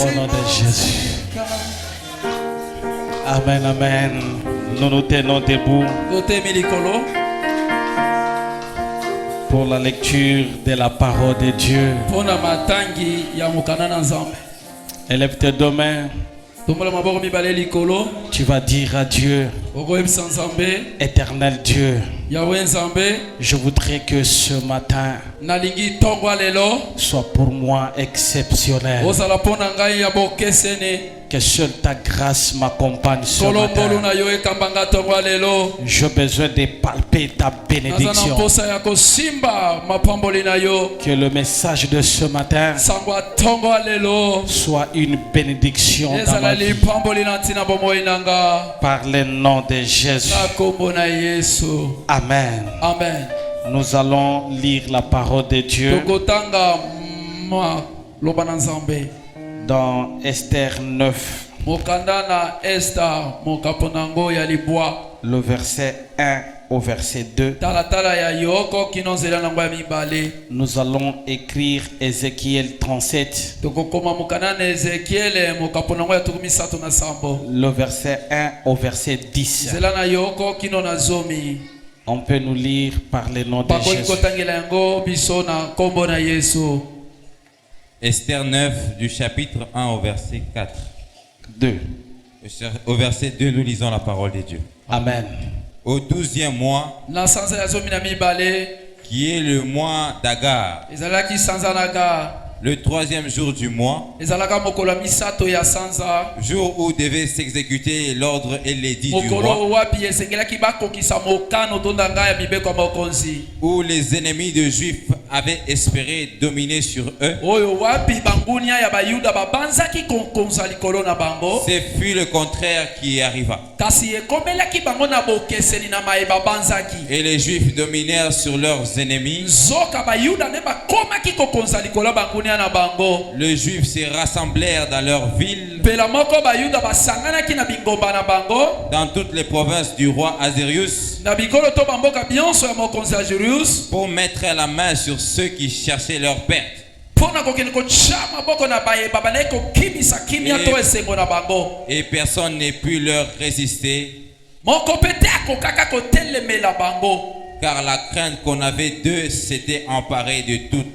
Au nom de Jésus. Amen, amen. Nous nous tenons debout pour la lecture de la parole de Dieu. Élève tes deux mains. Tu vas dire à Dieu, éternel Dieu, je voudrais que ce matin soit pour moi exceptionnel. Que seule ta grâce m'accompagne ce matin. J'ai besoin de palper ta bénédiction. Que le message de ce matin soit une bénédiction dans ma vie. Par le nom de Jésus. Amen. Amen. Nous allons lire la parole de Dieu dans Esther 9, le verset 1 au verset 2. Nous allons écrire Ézéchiel 37, le verset 1 au verset 10. On peut nous lire par le nom de Jésus. Esther 9 du chapitre 1 au verset 4. 2. Au verset 2, nous lisons la parole de Dieu. Amen. Au 12e mois, qui est le mois d'Agar, le 3e jour du mois, jour où devait s'exécuter l'ordre et l'édit du roi, où les ennemis de Juifs avaient espéré dominer sur eux, ce fut le contraire qui arriva. Et les Juifs dominèrent sur leurs ennemis. Les Juifs se rassemblèrent dans leur ville, dans toutes les provinces du roi Azérius, pour mettre la main sur ceux qui cherchaient leur perte. Et personne n'a pu leur résister, car la crainte qu'on avait d'eux s'était emparée de toutes.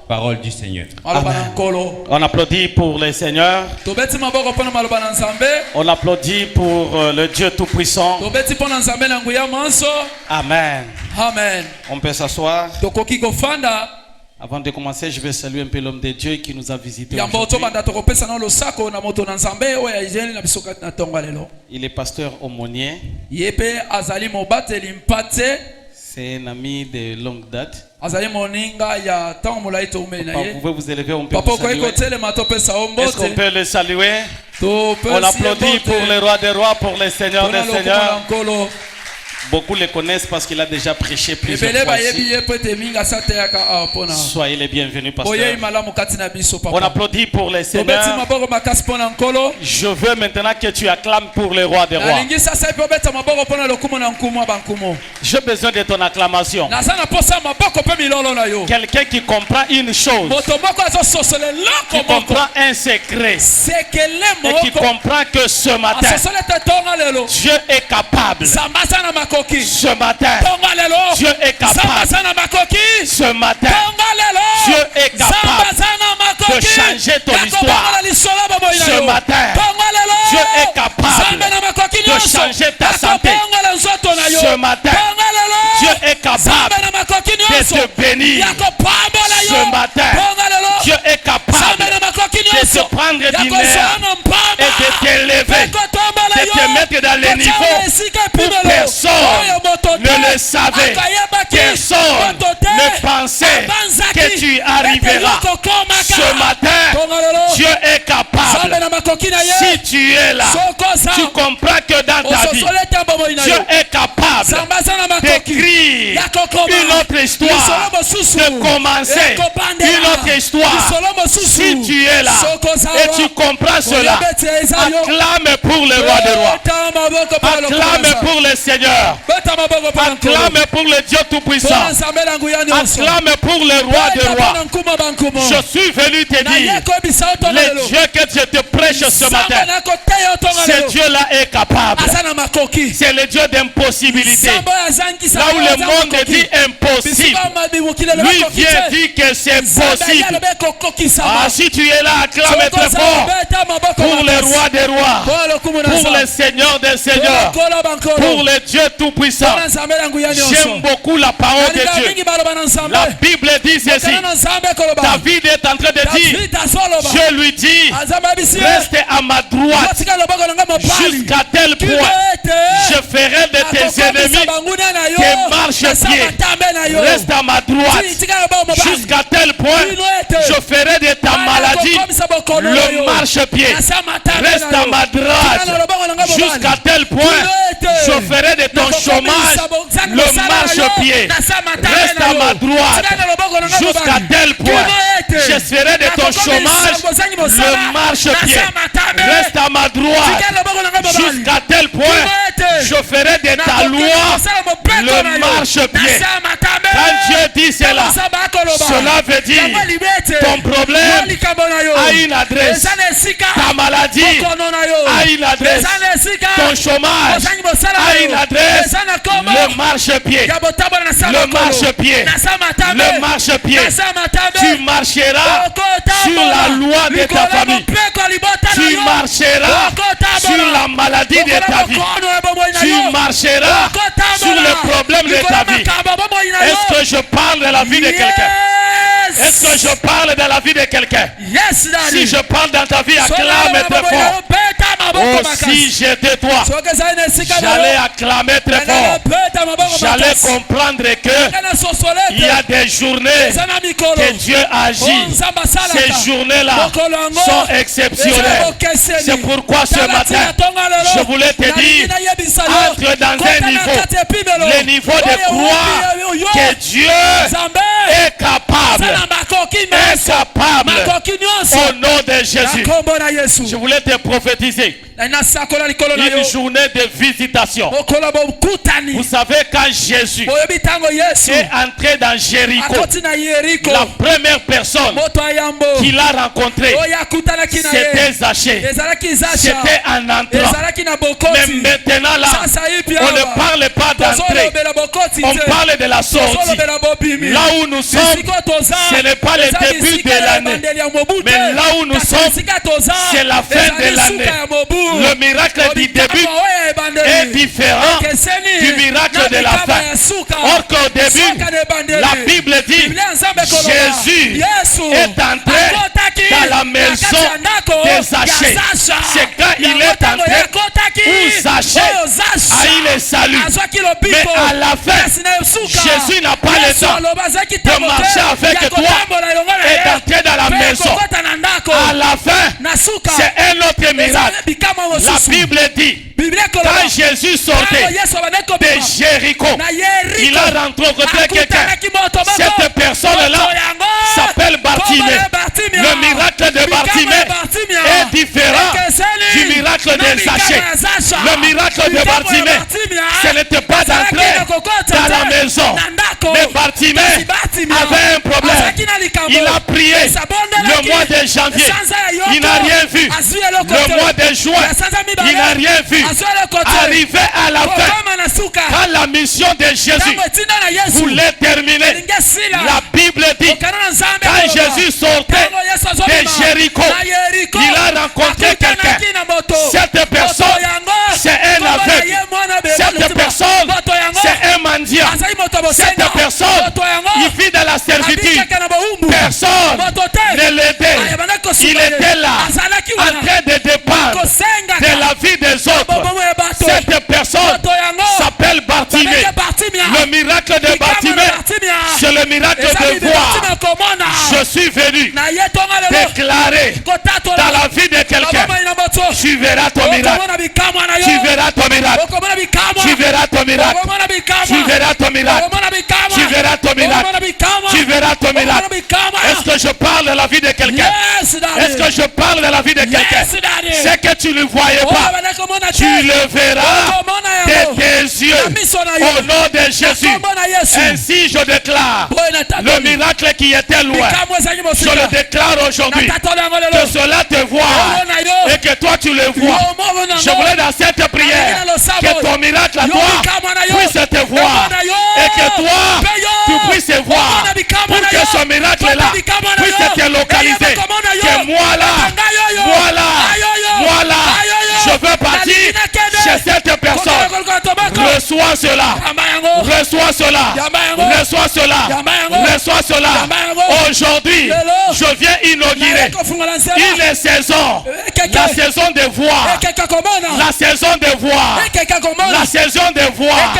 Parole du Seigneur. Amen. On applaudit pour le Seigneur. On applaudit pour le Dieu Tout-Puissant. Amen. Amen. On peut s'asseoir. Avant de commencer, je vais saluer un peu l'homme de Dieu qui nous a visités aujourd'hui. Il est pasteur aumônier. C'est un ami de longue date. Papa, vous pouvez vous élever, on peut le saluer. Est-ce qu'on peut le saluer? On applaudit pour le roi des rois, pour le Seigneur des seigneurs. Beaucoup le connaissent parce qu'il a déjà prêché plusieurs fois ici. Soyez les bienvenus, pasteur. On applaudit pour les seigneurs. Je veux maintenant que tu acclames pour le roi des rois. J'ai besoin de ton acclamation. Quelqu'un qui comprend une chose, qui comprend un secret, et qui comprend que ce matin, Dieu est capable. Ce matin, Dieu est capable. Ce matin, Dieu est capable de changer ton histoire. Ce matin, Dieu est capable de changer ta santé. Ce matin, Dieu est capable de te bénir. Ce matin, Dieu est capable de te prendre du nerf et de t'élever, de te mettre dans les niveaux où personne ne le savait, personne ne pensait que tu arriveras. Ce matin, Dieu est capable. Si tu es là, tu comprends que dans ta vie, Dieu est capable d'écrire finir une autre histoire, de commencer une autre histoire. Si tu es là et tu comprends cela, acclame pour le roi des rois, acclame pour le Seigneur, acclame pour le Dieu Tout-Puissant, acclame pour le roi des rois. Je suis venu te dire, le Dieu que je te prêche ce matin, ce Dieu-là est capable. C'est le Dieu d'impossibilité. Là où le monde dit impossible, lui vient dire que c'est possible. Ah, si tu es là, acclame très fort pour le roi des rois, pour le Seigneur des seigneurs, pour le Dieu Tout-Puissant. J'aime beaucoup la parole de Dieu. La Bible dit ceci. David est en train de dire, je lui dis, reste à ma droite jusqu'à tel point je ferai de tes ennemis tes marchepieds. Reste à ma droite jusqu'à tel point je ferai de ta maladie le marchepied. Reste à ma droite jusqu'à tel point je ferai de ton chômage le marchepied. Reste à ma droite jusqu'à tel point je ferai de ton chômage le marchepied. Reste à ma droite jusqu'à tel point je ferai de ta loi le marchepied. Quand Dieu dit cela, cela veut dire ton problème a une adresse, ta maladie a une adresse, ton chômage a une adresse, le marchepied, le marchepied, le marchepied. Tu marcheras sur la loi de ta famille, tu marcheras sur la maladie de ta vie, tu marcheras sur le problème de ta vie. Est-ce que je parle de la vie de quelqu'un? Est-ce que je parle de la vie de quelqu'un? Si je parle dans ta vie, acclame très fort. Oh, si j'étais toi, j'allais acclamer très fort. J'allais comprendre que il y a des journées que Dieu agit. Ces journées-là sont exceptionnelles. C'est pourquoi ce matin, je voulais te dire, entre dans un niveau, le niveau de croire que Dieu est capable. Est capable. Au nom de Jésus. Je voulais te prophétiser une journée de visitation. Vous savez, quand Jésus est entré dans Jéricho, la première personne qu'il a rencontrée, c'était Zachée. C'était un entrant. Mais maintenant là, on ne parle pas d'entrée, on parle de la sortie. Là où nous sommes, ce n'est pas le début de l'année, mais là où nous sommes, c'est la fin de l'année. Le miracle du début est différent du miracle de la fin. Or qu'au début, la Bible dit, Jésus est entré dans la maison de Zachée. C'est quand il est entré où Zachée a eu le salut. Mais à la fin, Jésus n'a pas le temps de marcher avec toi et d'entrer dans la maison. À la fin, c'est un autre miracle. La Bible dit, quand Jésus sortait de Jéricho, il a rencontré quelqu'un. Cette personne-là s'appelle Bartimée. Le miracle de Bartimée est différent du miracle de Zachée. Le miracle de Bartimée, ce n'était pas d'entrer dans la maison. Mais Bartimée avait un problème. Il a prié le mois de janvier. Il n'a rien vu. Le mois de juin, il n'a rien vu. Arrivé à la fin, quand la mission de Jésus voulait terminer, la Bible dit, quand Jésus sortait de Jéricho, il a rencontré quelqu'un. Cette personne, c'est un aveugle. Cette personne, c'est un mendiant. Cette personne, il vit dans la servitude. Personne ne l'aidait. Il était là, en train de dépendre de la vie des autres. Cette personne s'appelle Bartimée. Le miracle de Bartimée, c'est le le miracle de voir, je suis venu déclarer dans la vie de quelqu'un, tu verras ton miracle. Tu verras ton miracle. Tu verras ton miracle. Tu verras ton miracle. Tu verras ton miracle. Tu verras ton miracle. Est-ce que je parle de la vie de quelqu'un? Est-ce que je parle de la vie de quelqu'un? C'est que tu ne le voyais pas. Tu le verras de tes yeux. Au nom de Jésus. Ainsi je déclare le miracle qui était loin. Je le déclare aujourd'hui. Que cela te voit et que toi tu le vois. Je voulais dans cette prière que ton miracle à toi puisse te voir et que toi tu puisses voir pour que ce miracle là puisse te localiser. Que moi là, je veux partir chez cette personne. Reçois cela. Reçois cela. Reçois cela. Reçois cela. Aujourd'hui, je viens inaugurer une saison. La saison de voir. La saison de voir. La saison de voir.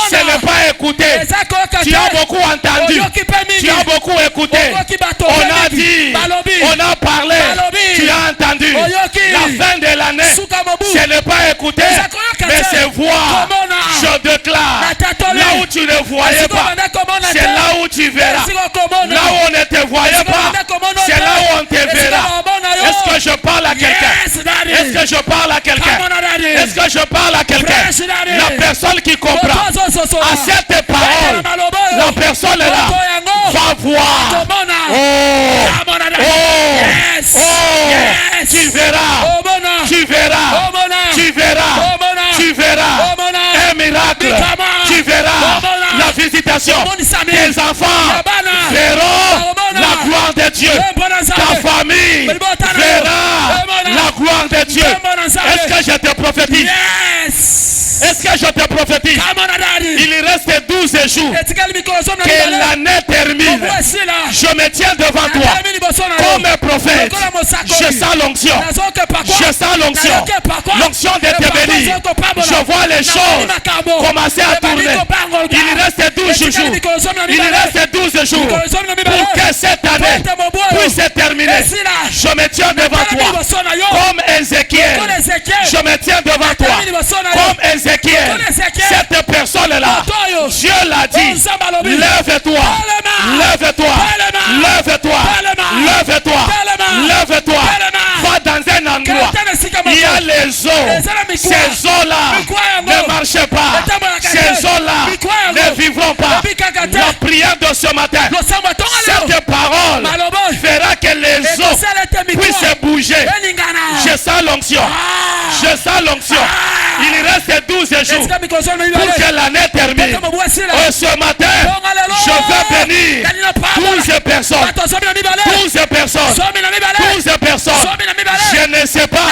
Ce n'est pas écouter. Tu as beaucoup entendu. Tu as beaucoup écouté. On a dit. On a parlé. Tu as entendu. La fin de l'année. Ce n'est pas écouter. Mais c'est voir. Je déclare. Là où tu ne voyais pas. C'est là où tu verras. Là où on ne te voyait pas. C'est là où on te verra. Est-ce que je parle à quelqu'un? Est-ce que je parle à quelqu'un? Est-ce que je parle à quelqu'un? La personne qui comprend à cette parole, la personne est là, va voir. Tu verras. Tu verras. Tu verras. Tu verras un miracle. Tu verras la visitation. Tes enfants verront la gloire de Dieu. Ta famille verra la gloire de Dieu. Est-ce que je te prophétise? Est-ce que je te prophétise? Il reste 12 jours que l'année termine. Je me tiens devant toi comme un prophète. Je sens l'onction. Je sens l'onction. L'onction de te bénir. Je vois les choses commencer à tourner. Il reste 12 jours. Il reste 12 jours pour que cette année puisse se terminer. Je me tiens devant toi comme Ézéchiel. Je me tiens devant toi comme Ézéchiel. Cette personne-là, Dieu l'a dit, lève-toi, lève-toi, lève-toi, lève-toi, lève-toi, va dans un endroit, il y a les eaux, ces eaux-là ne marchent pas, ces eaux-là ne vivront pas. La prière de ce matin, cette parole fera que les eaux puissent bouger. Je sens l'onction, je sens l'onction. Il reste 12 jours pour que l'année termine. Ce matin, je veux bénir 12 personnes. 12 personnes. 12 personnes. Je ne sais pas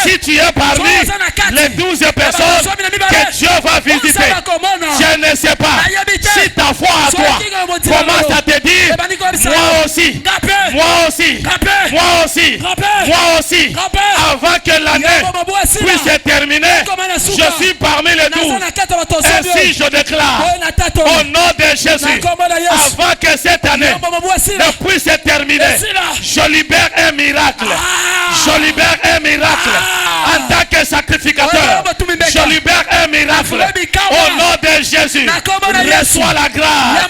si tu es parmi les 12 personnes que Dieu va visiter. Je ne sais pas si ta foi à toi commence à te dire, moi aussi, moi aussi, moi aussi, moi aussi, avant que l'année puisse se terminer. Je suis parmi les 12. Ainsi je déclare au nom de Jésus, avant que cette année ne puisse se terminer, je libère un miracle. Je libère un miracle en tant que sacrificateur. Je libère un miracle au nom de Jésus. Reçois la grâce,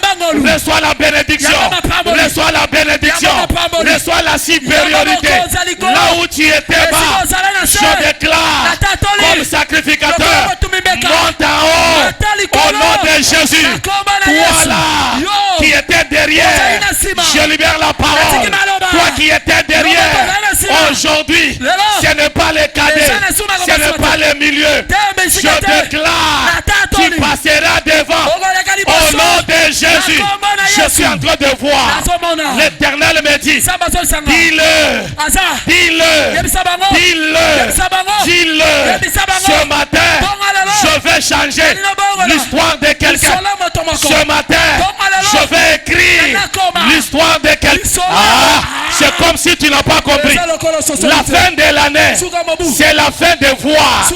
reçois la bénédiction, reçois la bénédiction, reçois la supériorité. Là où tu étais bas, je déclare comme sacrificateur, monte en haut au nom de Jésus. Toi là qui étais derrière, je libère la parole. Toi qui étais derrière, aujourd'hui, ce n'est pas les cadets, ce n'est pas les milieux. Je déclare, tu passeras devant au nom de Jésus. Je suis en train de voir. L'Éternel me dit, dis-le, dis-le, dis-le, dis-le. Ce matin, je vais changer l'histoire de quelqu'un. Ce matin, je vais écrire l'histoire de quelqu'un. C'est comme si tu n'as pas compris. La fin de l'année, c'est la fin de voir.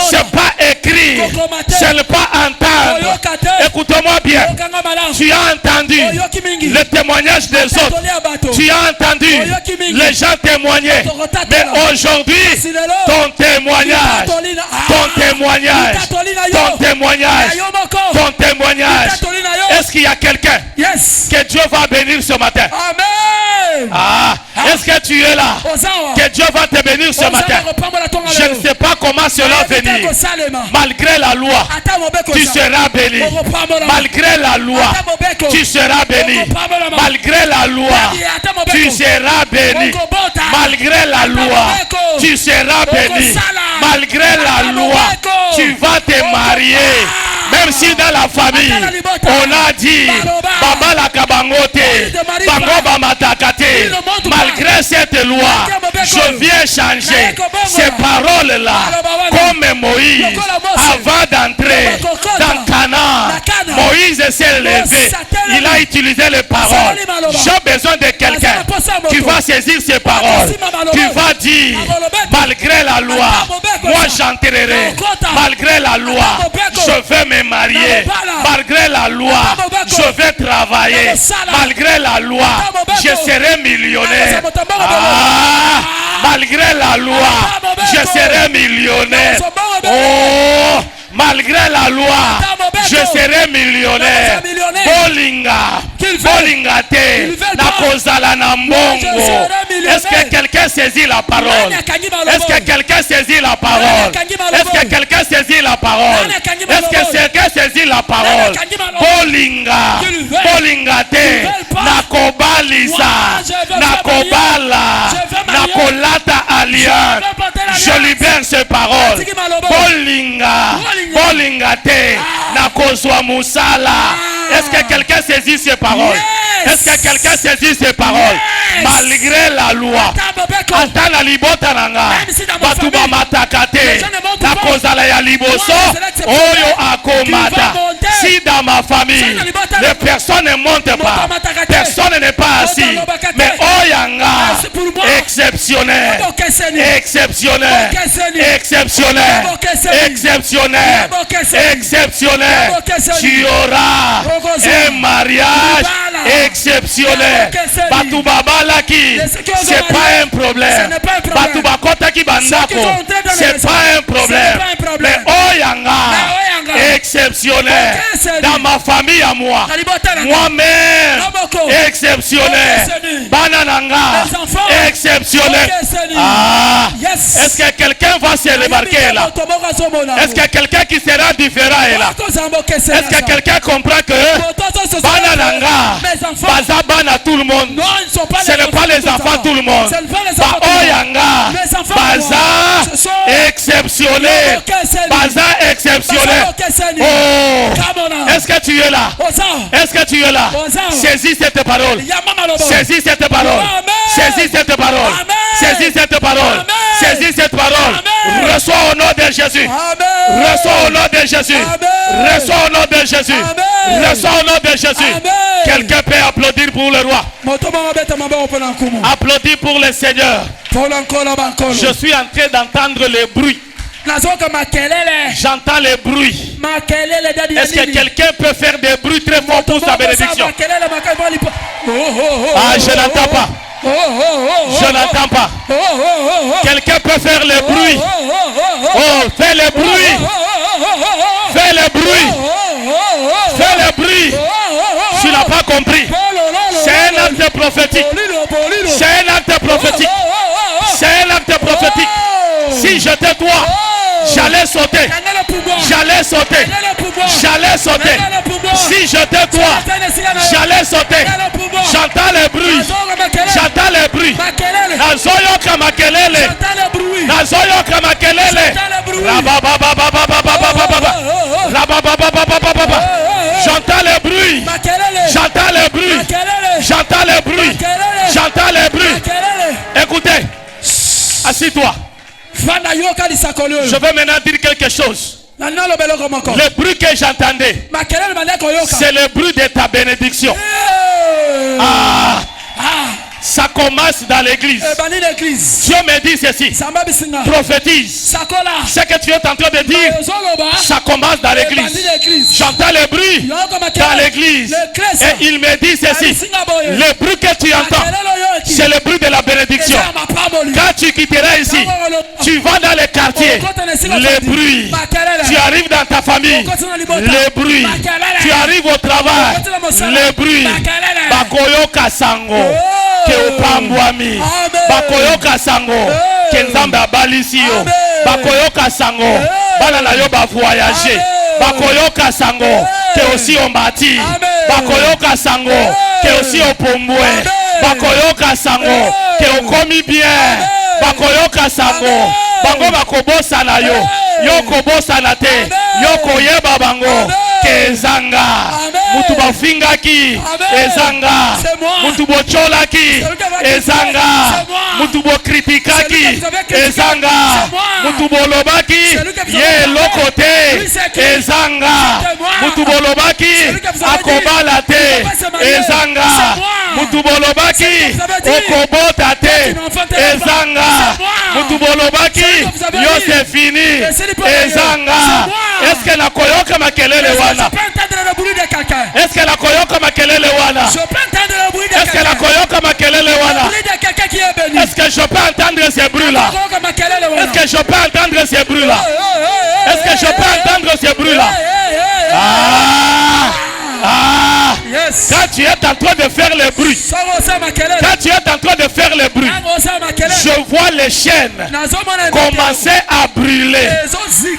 C'est pas écrire, ce n'est pas entendre. Écoute-moi bien. Tu as entendu le témoignage des autres. Tu as entendu les gens témoigner. Mais aujourd'hui, ton témoignage, est-ce qu'il y a quelqu'un que Dieu va bénir ce matin? Amen. Est-ce que tu es là? Que Dieu va te bénir ce matin. Je ne sais pas comment cela va venir. Malgré la loi, tu seras béni. Malgré la loi, tu seras béni. Malgré la loi, tu seras béni. Malgré la loi, tu seras béni. Malgré la loi, tu vas te marier. Même si dans la famille, on a dit Baba la kabangote, Bango Bamatakate. Malgré cette loi, je viens changer ces paroles-là. Comme Moïse, avant d'entrer dans Canaan, Moïse s'est levé. Il a utilisé les paroles. J'ai besoin de quelqu'un qui va saisir ces paroles. Tu vas dire, malgré la loi, moi j'entrerai. Malgré la loi, je vais me marier. Malgré la loi, je vais travailler. Malgré la loi, je serai millionnaire. Malgré la loi, je serai millionnaire. Oh, malgré la loi, je serai millionnaire. Bolinga, bolinga te, na kozala na mbongo. Est-ce que quelqu'un saisit la parole? Est-ce que quelqu'un saisit la parole? Est-ce que quelqu'un saisit la parole? Est-ce que quelqu'un saisit la parole? Bolinga, bolinga te, na kobalisa, na kobala, na kolata alliance. Je libère ces paroles. Bolinga, bolinga te, na kozwa musala. Est-ce que quelqu'un saisit ces paroles? Est-ce que quelqu'un saisit ces paroles? Malgré la loi, atana libota nanga, batuba matakate, na kozala ya liboso, oyo akomata. Si dans ma famille, les personnes ne montent pas, personne n'est pas assis, mais oyanga, exceptionnel, exceptionnel, exceptionnel, exceptionnel, exceptionnel. Tu auras un mariage exceptionnel. Batuba balaki, c'est pas un problème. Batuba kota ki bandako, c'est pas un problème. Mais oyanga, exceptionnel. Dans ma famille à moi, moi-même, exceptionnel. Banananga, exceptionnel. Est-ce que quelqu'un va se remarquer là? Est-ce que quelqu'un qui sera différent est là? Est-ce que quelqu'un comprend que Banananga, Baza Bana tout le monde? Ce n'est pas les enfants tout le monde. Oyanga, Baza exceptionnel. Baza exceptionnel. Oh, est-ce que tu es là? Est-ce que tu es là? Saisis cette parole. Saisis cette parole. Saisis cette parole. Saisis cette parole. Saisis cette parole. Reçois au nom de Jésus. Reçois au nom de Jésus. Reçois au nom de Jésus. Reçois au nom de Jésus. Quelqu'un peut applaudir pour le roi. Applaudis pour le Seigneur. Je suis en train d'entendre les bruits. J'entends les bruits. Est-ce que quelqu'un peut faire des bruits très forts pour sa bénédiction? Je n'entends pas. Je n'entends pas. Quelqu'un peut faire les bruits. Oh, fais les bruits. Fais les bruits. Fais les bruits. Tu n'as pas compris. C'est un acte prophétique. C'est un acte prophétique. C'est un acte prophétique. Si j'étais toi, j'allais sauter. J'allais sauter. J'allais sauter. Si j'étais toi, j'allais sauter. J'entends les bruits. J'entends les bruits. Nazoyoka makelele. Nazoyoka makelele. J'entends les bruits. J'entends les bruits. J'entends les bruits. J'entends les bruits. Écoutez. Assis-toi. Je vais maintenant dire quelque chose. Le bruit que j'entendais, c'est le bruit de ta bénédiction. Ça commence dans l'église. Dieu me dit ceci. Prophétise. Ce que tu es en train de dire, ça commence dans l'église. J'entends le bruit dans l'église. Et il me dit ceci. Le bruit que tu entends, c'est le bruit de la bénédiction. Quand tu quitteras ici, tu vas dans les quartiers. Le bruit. Tu arrives dans ta famille. Le bruit. Tu arrives au travail. Le bruit. Bakoyoka sango. Ke opambwami. Bakoyoka sango. Ke nzambe abalisi yo. Bakoyoka sango. Bana na yo ba voyager. Bakoyoka sango. Ke aussi on bâti. Bakoyoka sango. Ke aussi on pombwe. Bakoyoka sango. Ke okomi bien. Bakoyoka sango. Bango bakobosa na yo. Yo kobosa na te. Yo koyeba bango. Ezanga mutu bafingaki ezanga mutu bocholaki ezanga mutu bokritikaki ezanga mutu bolobaki ye lokote ezanga mutu bolobaki akobala te ezanga mutu bolobaki okobota te ezanga mutu bolobaki yo c'est fini ezanga. Est-ce que la koyoka makelele wana? Est-ce que la koyoka makelele wana? Est-ce que la koyoka makelele wana? Est-ce que je peux entendre ces bruits là? Est-ce que je peux entendre ces bruits là? Est-ce que je peux entendre ces bruits là? Yes. Quand tu es en train de faire le bruit, quand tu es en train de faire le bruit, je vois les chaînes commencer à brûler.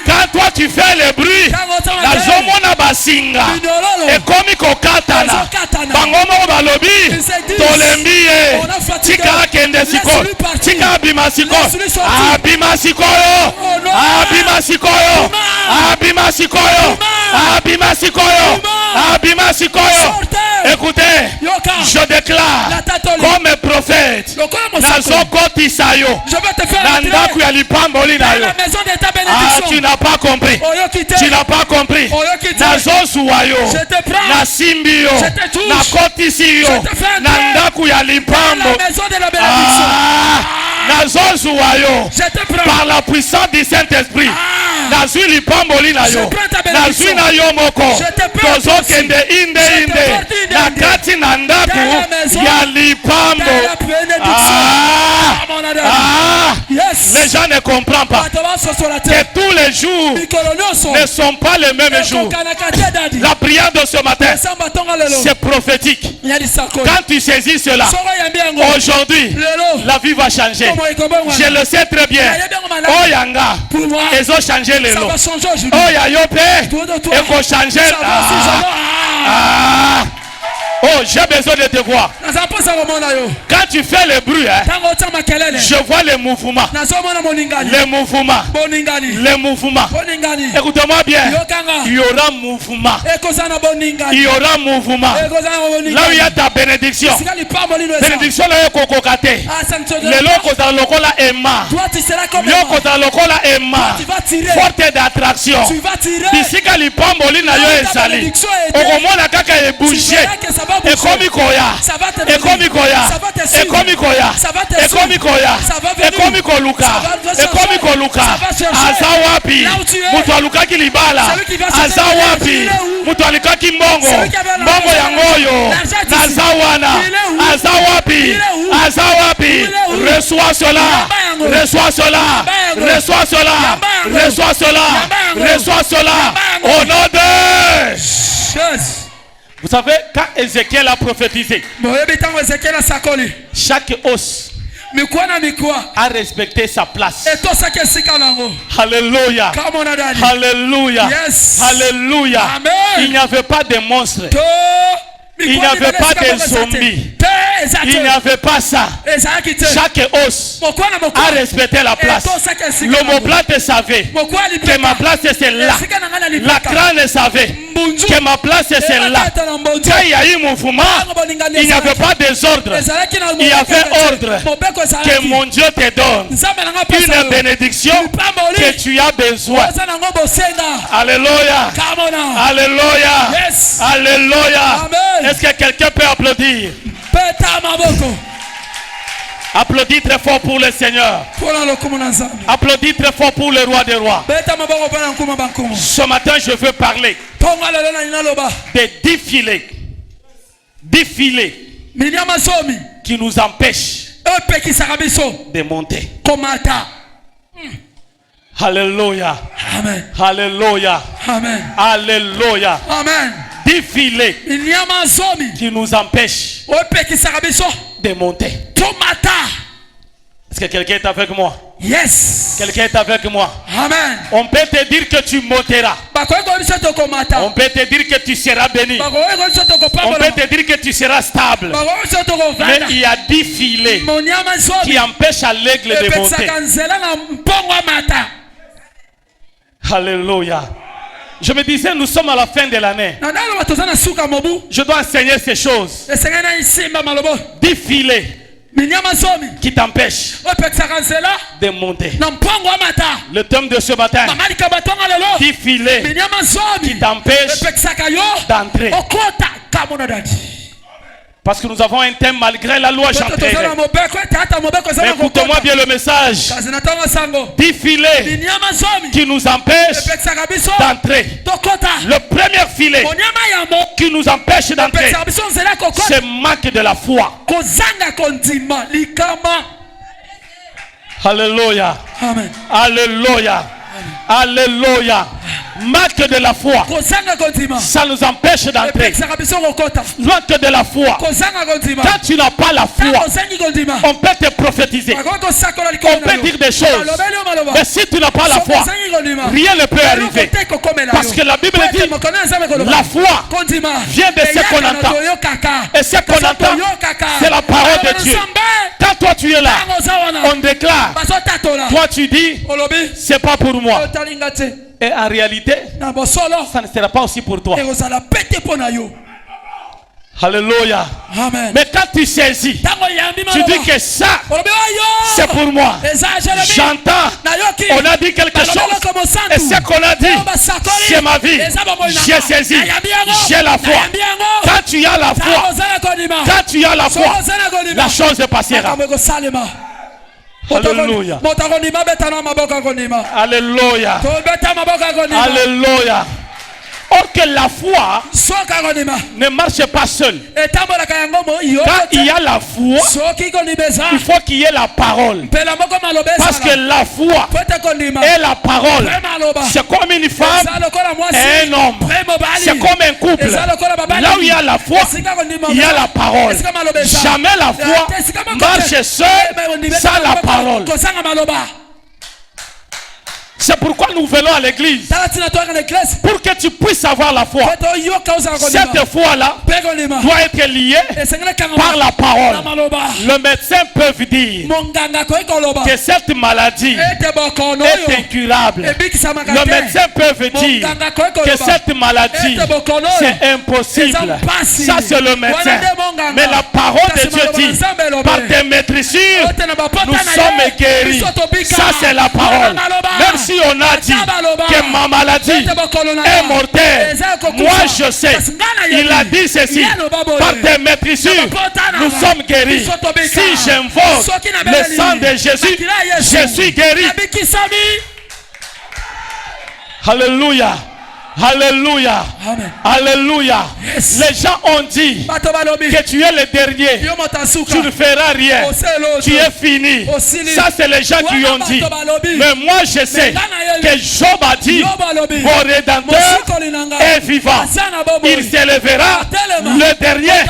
Quand toi tu fais le bruit, la zomona basinga et comme kokatana bangomo balobi tolembiye tika kende siko tika bimasiko abimasikoyo abimasikoyo abimasikoyo abimasikoyo abimasikoyo. Écoutez, je déclare comme prophète Nazokoti Sayo Nandaku Yalipamboli Nayo. Tu n'as pas compris. Tu n'as pas compris. Nazosuayo Nasimbio Nakoti Siyo Nandaku Yalipambo. Nazosuayo par la puissance du Saint-Esprit. Nazui Lipamboli Nayo. Nazui Nayo Moko. Tozokende inde nakati nandaku Yalipambo. Les gens ne comprennent pas que tous les jours ne sont pas les mêmes jours. La prière de ce matin, c'est prophétique. Quand tu saisis cela, aujourd'hui, la vie va changer. Je le sais très bien. Oh Yanga, ils ont changé les lots. Oh Yayope, il faut changer. Oh, j'ai besoin de te voir. Quand tu fais le bruit, je vois les mouvements. Les mouvements. Les mouvements. Écoutez-moi bien. Il y aura mouvement. Il y aura mouvement. Là où il y a ta bénédiction. Bénédiction là où kokokate. Le loko dans le lokola Emma. Loko dans le lokola Emma. Forte d'attraction. D'ici qu'à l'ipamboli na yo esali. Okomona kaka e bouger. Et comme il koya, et comme il koya, et comme il koya, et comme il koya, et comme il koluka, et comme il koluka, azawapi, mutualuka kilibala, azawapi, mutualuka kimbongo, mbongo yangoyo, nazawana, azawapi, azawapi, reçois cela, reçois cela, reçois cela, reçois cela, reçois cela, au nom de Vous savez, quand Ézéchiel a prophétisé, chaque os a respecté sa place. Alléluia. Alléluia. Yes. Alléluia. Amen. Il n'y avait pas de monstres. Il n'y avait pas de zombies. Il n'y avait pas ça. Chaque os a respecté la place. L'omoplate savait que ma place c'est là. La crâne savait que ma place c'est là. Quand il y a eu mouvement, il n'y avait pas de désordre. Il y avait ordre que mon Dieu te donne. Une bénédiction que tu as besoin. Alléluia. Alléluia. Alléluia. Est-ce que quelqu'un peut applaudir? Applaudis très fort pour le Seigneur. Applaudis très fort pour le roi des rois. Ce matin, je veux parler des 10 filets. 10 filets qui nous empêchent de monter. Alléluia. Amen. Alléluia. Amen. Alléluia. Amen. 10 filets qui nous empêchent de monter. Est-ce que quelqu'un est avec moi? Yes. Quelqu'un est avec moi? Amen. On peut te dire que tu monteras. On peut te dire que tu seras béni. On peut te dire que tu seras stable. Mais il y a 10 filets qui empêchent à l'aigle de monter. Alléluia. Je me disais, nous sommes à la fin de l'année. Je dois enseigner ces choses. 10 filets qui t'empêchent de monter. Le thème de ce matin, 10 filets qui t'empêchent d'entrer. Parce que nous avons un thème malgré la loi, j'entrerai. Mais écoutez-moi bien le message. 10 filets qui nous empêchent d'entrer. Le premier filet qui nous empêche d'entrer, c'est manque de la foi. Alléluia. Amen. Alléluia. Alléluia. Manque de la foi, ça nous empêche d'entrer. Manque de la foi. Quand tu n'as pas la foi, on peut te prophétiser, on peut dire des choses, mais si tu n'as pas la foi, rien ne peut arriver. Parce que la Bible dit, la foi vient de ce qu'on entend. Et ce qu'on entend, c'est la parole de Dieu. Quand toi tu es là, on déclare, toi tu dis, c'est pas pour moi. Et en réalité, ça ne sera pas aussi pour toi. Alléluia. Amen. Mais quand tu saisis, tu dis que ça, c'est pour moi. J'entends, on a dit quelque chose. Et ce qu'on a dit, c'est ma vie. J'ai saisi, j'ai la foi. Quand tu as la foi, quand tu as la foi, la chose passera. Alléluia. Alléluia. Alléluia. Or que la foi ne marche pas seule. Quand il y a la foi, il faut qu'il y ait la parole. Parce que la foi et la parole, c'est comme une femme et un homme. C'est comme un couple. Là où il y a la foi, il y a la parole. Jamais la foi marche seule sans la parole. C'est pourquoi nous venons à l'église. Pour que tu puisses avoir la foi. Cette foi-là doit être liée par la parole. Le médecin peut dire que cette maladie est incurable. Le médecin peut dire que cette maladie c'est impossible. Ça c'est le médecin. Mais la parole de Dieu dit, par tes maîtrisures, nous sommes guéris. Ça c'est la parole. Même si on a dit que ma maladie est mortelle, moi je sais, il a dit ceci, par tes maîtrisures, nous sommes guéris. Si j'invoque le sang de Jésus, je suis guéri. Alléluia. Alléluia. Amen. Alléluia. Yes. Les gens ont dit que tu es le dernier. Tu ne feras rien. Tu es fini. Ça, c'est les gens qui ont dit. Mais moi, je sais que Job a dit, mon Rédempteur est vivant. Il s'élèvera le dernier.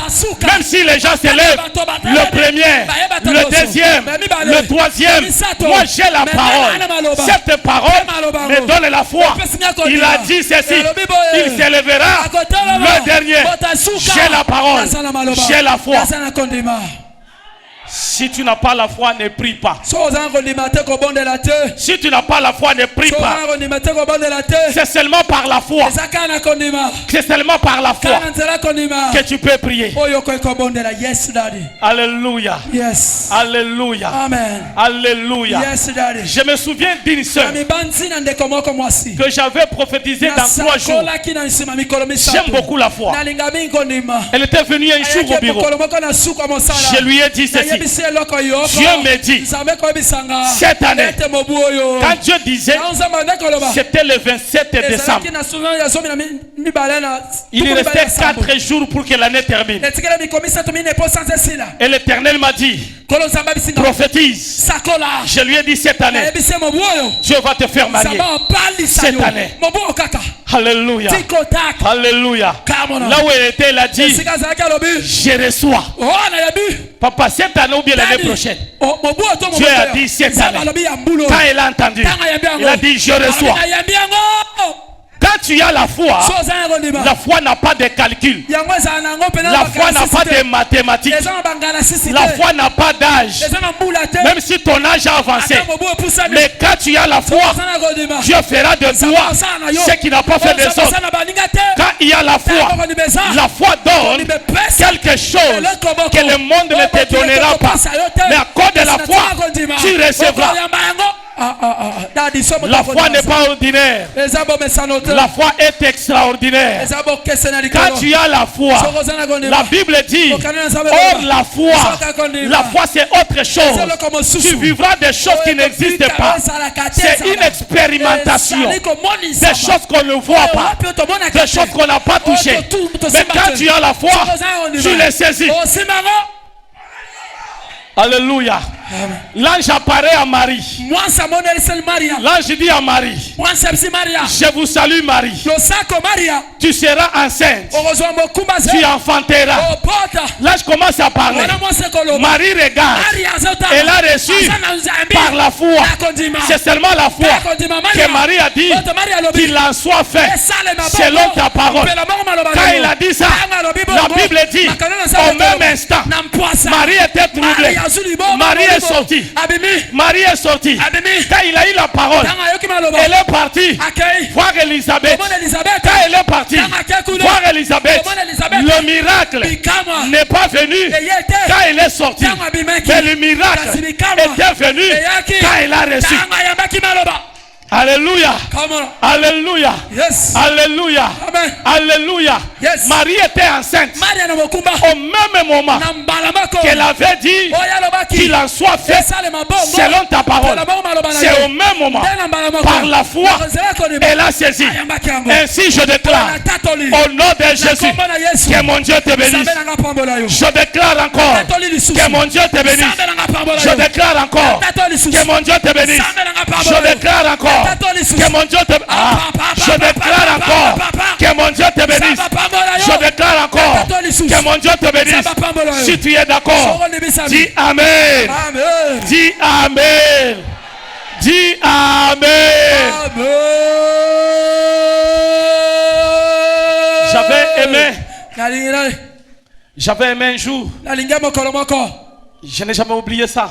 Même si les gens s'élèvent, le premier, le deuxième, le troisième. Moi, j'ai la parole. Cette parole me donne la foi. Il a dit ceci. Il s'élèvera le dernier. J'ai la parole. J'ai la foi. Si tu n'as pas la foi, ne prie pas. Si tu n'as pas la foi, ne prie pas. C'est seulement par la foi. C'est seulement par la foi que tu peux prier. Alléluia. Yes. Alléluia. Amen. Alléluia. Yes, Daddy. Je me souviens d'une sœur que j'avais prophétisé dans 3 jours. J'aime beaucoup la foi. Elle était venue un jour au bureau. Je lui ai dit ceci. Dieu me dit, cette année, quand Dieu disait, c'était le 27 décembre. Il restait 4 jours pour que l'année termine. Et l'Éternel m'a dit, prophétise. Je lui ai dit cette année, Dieu va te faire marier. Cette année. Alléluia. Alléluia. Là où elle était, elle a dit, je reçois. Papa, cette année ou bien l'année prochaine. Dieu a dit cette année. Quand elle a entendu, il a dit, je reçois. Quand tu as la foi n'a pas de calcul. La foi n'a pas de mathématiques. La foi n'a pas d'âge. Même si ton âge a avancé. Mais quand tu as la foi, Dieu fera de toi ce qui n'a pas fait des autres. Quand il y a la foi donne quelque chose que le monde ne te donnera pas. Mais à cause de la foi, tu recevras. La foi n'est pas ordinaire. La foi est extraordinaire. Quand tu as la foi, la Bible dit, or la foi c'est autre chose. Tu vivras des choses qui n'existent pas. C'est une expérimentation. Des choses qu'on ne voit pas. Des choses qu'on n'a pas touchées. Mais quand tu as la foi, tu les saisis. Alléluia. L'ange apparaît à Marie. L'ange dit à Marie, je vous salue Marie. Tu seras enceinte. Tu enfanteras. L'ange commence à parler. Marie regarde. Elle a reçu par la foi. C'est seulement la foi que Marie a dit qu'il en soit fait selon ta parole. Quand il a dit ça, la Bible dit au même instant, Marie était troublée. Marie est sortie. Marie est sortie. Quand il a eu la parole, elle est partie voir Elisabeth. Quand elle est partie voir Elisabeth, le miracle n'est pas venu quand elle est sortie. Mais le miracle était venu quand elle a reçu. Alléluia. Alléluia. Yes. Alléluia. Amen. Alléluia. Yes. Marie était enceinte au même moment qu'elle avait dit qu'il en soit fait selon ta parole. C'est au même moment, par la foi, elle a saisi. Ainsi je déclare au nom de Jésus que mon Dieu te bénisse. Je déclare encore que mon Dieu te bénisse. Je déclare encore que mon Dieu te bénisse. Je déclare encore que mon Dieu te bénisse. Je déclare encore que mon Dieu te bénisse. Je déclare encore que mon Dieu te bénisse. Si tu es d'accord, dis Amen. Dis Amen. Dis Amen. J'avais aimé un jour. Je n'ai jamais oublié ça.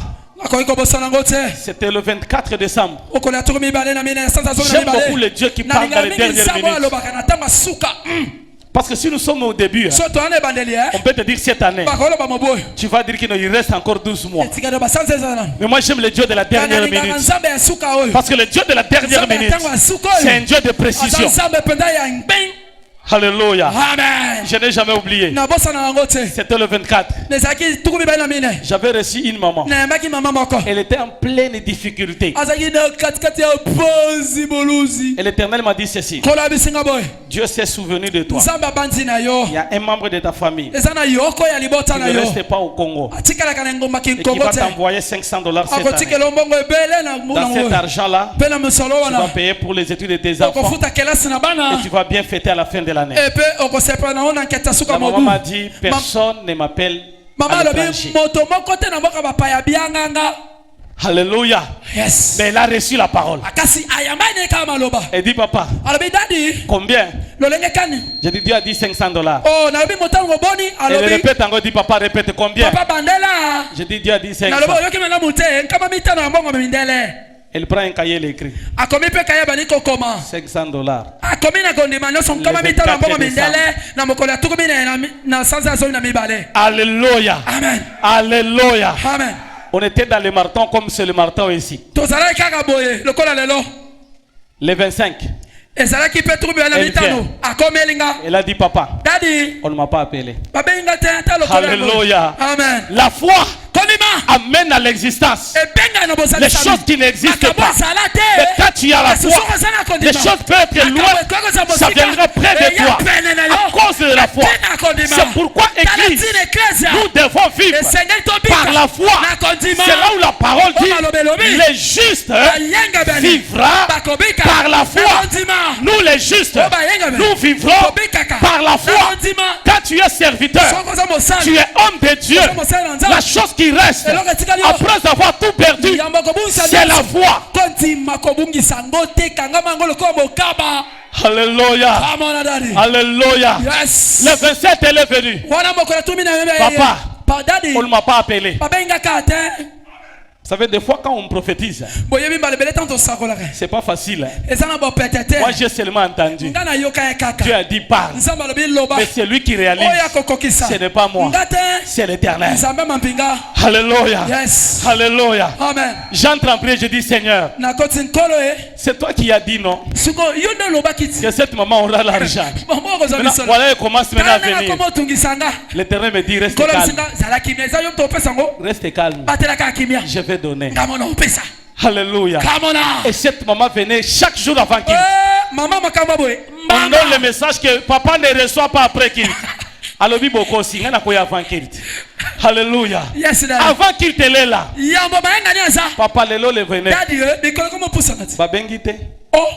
C'était le 24 décembre. J'aime beaucoup les dieux qui parlent dans les dernières minutes. Parce que si nous sommes au début, on peut te dire cette année, tu vas dire qu'il reste encore 12 mois. Mais moi j'aime le Dieu de la dernière minute. Parce que le Dieu de la dernière minute, c'est un Dieu de précision. Alléluia. Amen. Je n'ai jamais oublié. C'était le 24. J'avais reçu une maman. Elle était en pleine difficulté. Et l'Éternel m'a dit ceci. Dieu s'est souvenu de toi. Il y a un membre de ta famille qui ne reste pas au Congo et qui va t'envoyer $500 cette année. Dans cet argent-là, tu vas payer pour les études de tes enfants et tu vas bien fêter à la fin de l'année. La maman m'a dit, personne ne m'appelle à l'étranger. Alléluia. Yes. Mais elle a reçu la parole. Elle dit, papa, combien? J'ai dit, Dieu a dit $500. Elle répète encore, dit, papa, répète combien? J'ai dit, Dieu a dit 500. Elle prend un cahier, elle écrit $500. Alléluia. Amen. Alléluia. Amen. On était dans le marteau comme c'est le marteau ici. Le 25. Elle a dit, papa, Daddy, on ne m'a pas appelé. Alléluia. Amen. La foi amène à l'existence les choses qui n'existent pas. Et quand tu as la foi, les choses peuvent être loin, ça viendra près de toi à cause de la foi. C'est pourquoi Église, nous devons vivre par la foi. C'est là où la parole dit, les justes vivra par la foi. Nous les justes, nous vivrons par la foi. Quand tu es serviteur, tu es homme de Dieu, la chose qui reste après avoir tout perdu, c'est la foi. Alléluia. Alléluia. Yes. Le 27 elle est venu. Papa, on ne m'a pas appelé. Vous savez, des fois quand on prophétise, c'est pas facile. Moi j'ai seulement entendu. Dieu a dit parle. Mais c'est lui qui réalise. Ce n'est pas moi. C'est l'Éternel. Alléluia. Yes. Alléluia. Amen. J'entre en prière, je dis Seigneur, c'est toi qui as dit non. Que cette maman aura l'argent. Maintenant, voilà, elle commence maintenant à venir. L'Éternel me dit reste calme. Reste calme. Je vais donner. Alléluia. Et cette maman venait chaque jour avant qu'il. On donne le message que papa ne reçoit pas après qu'il. Alléluia. Avant qu'il te l'ait là. Papa lelo le venait. Oh.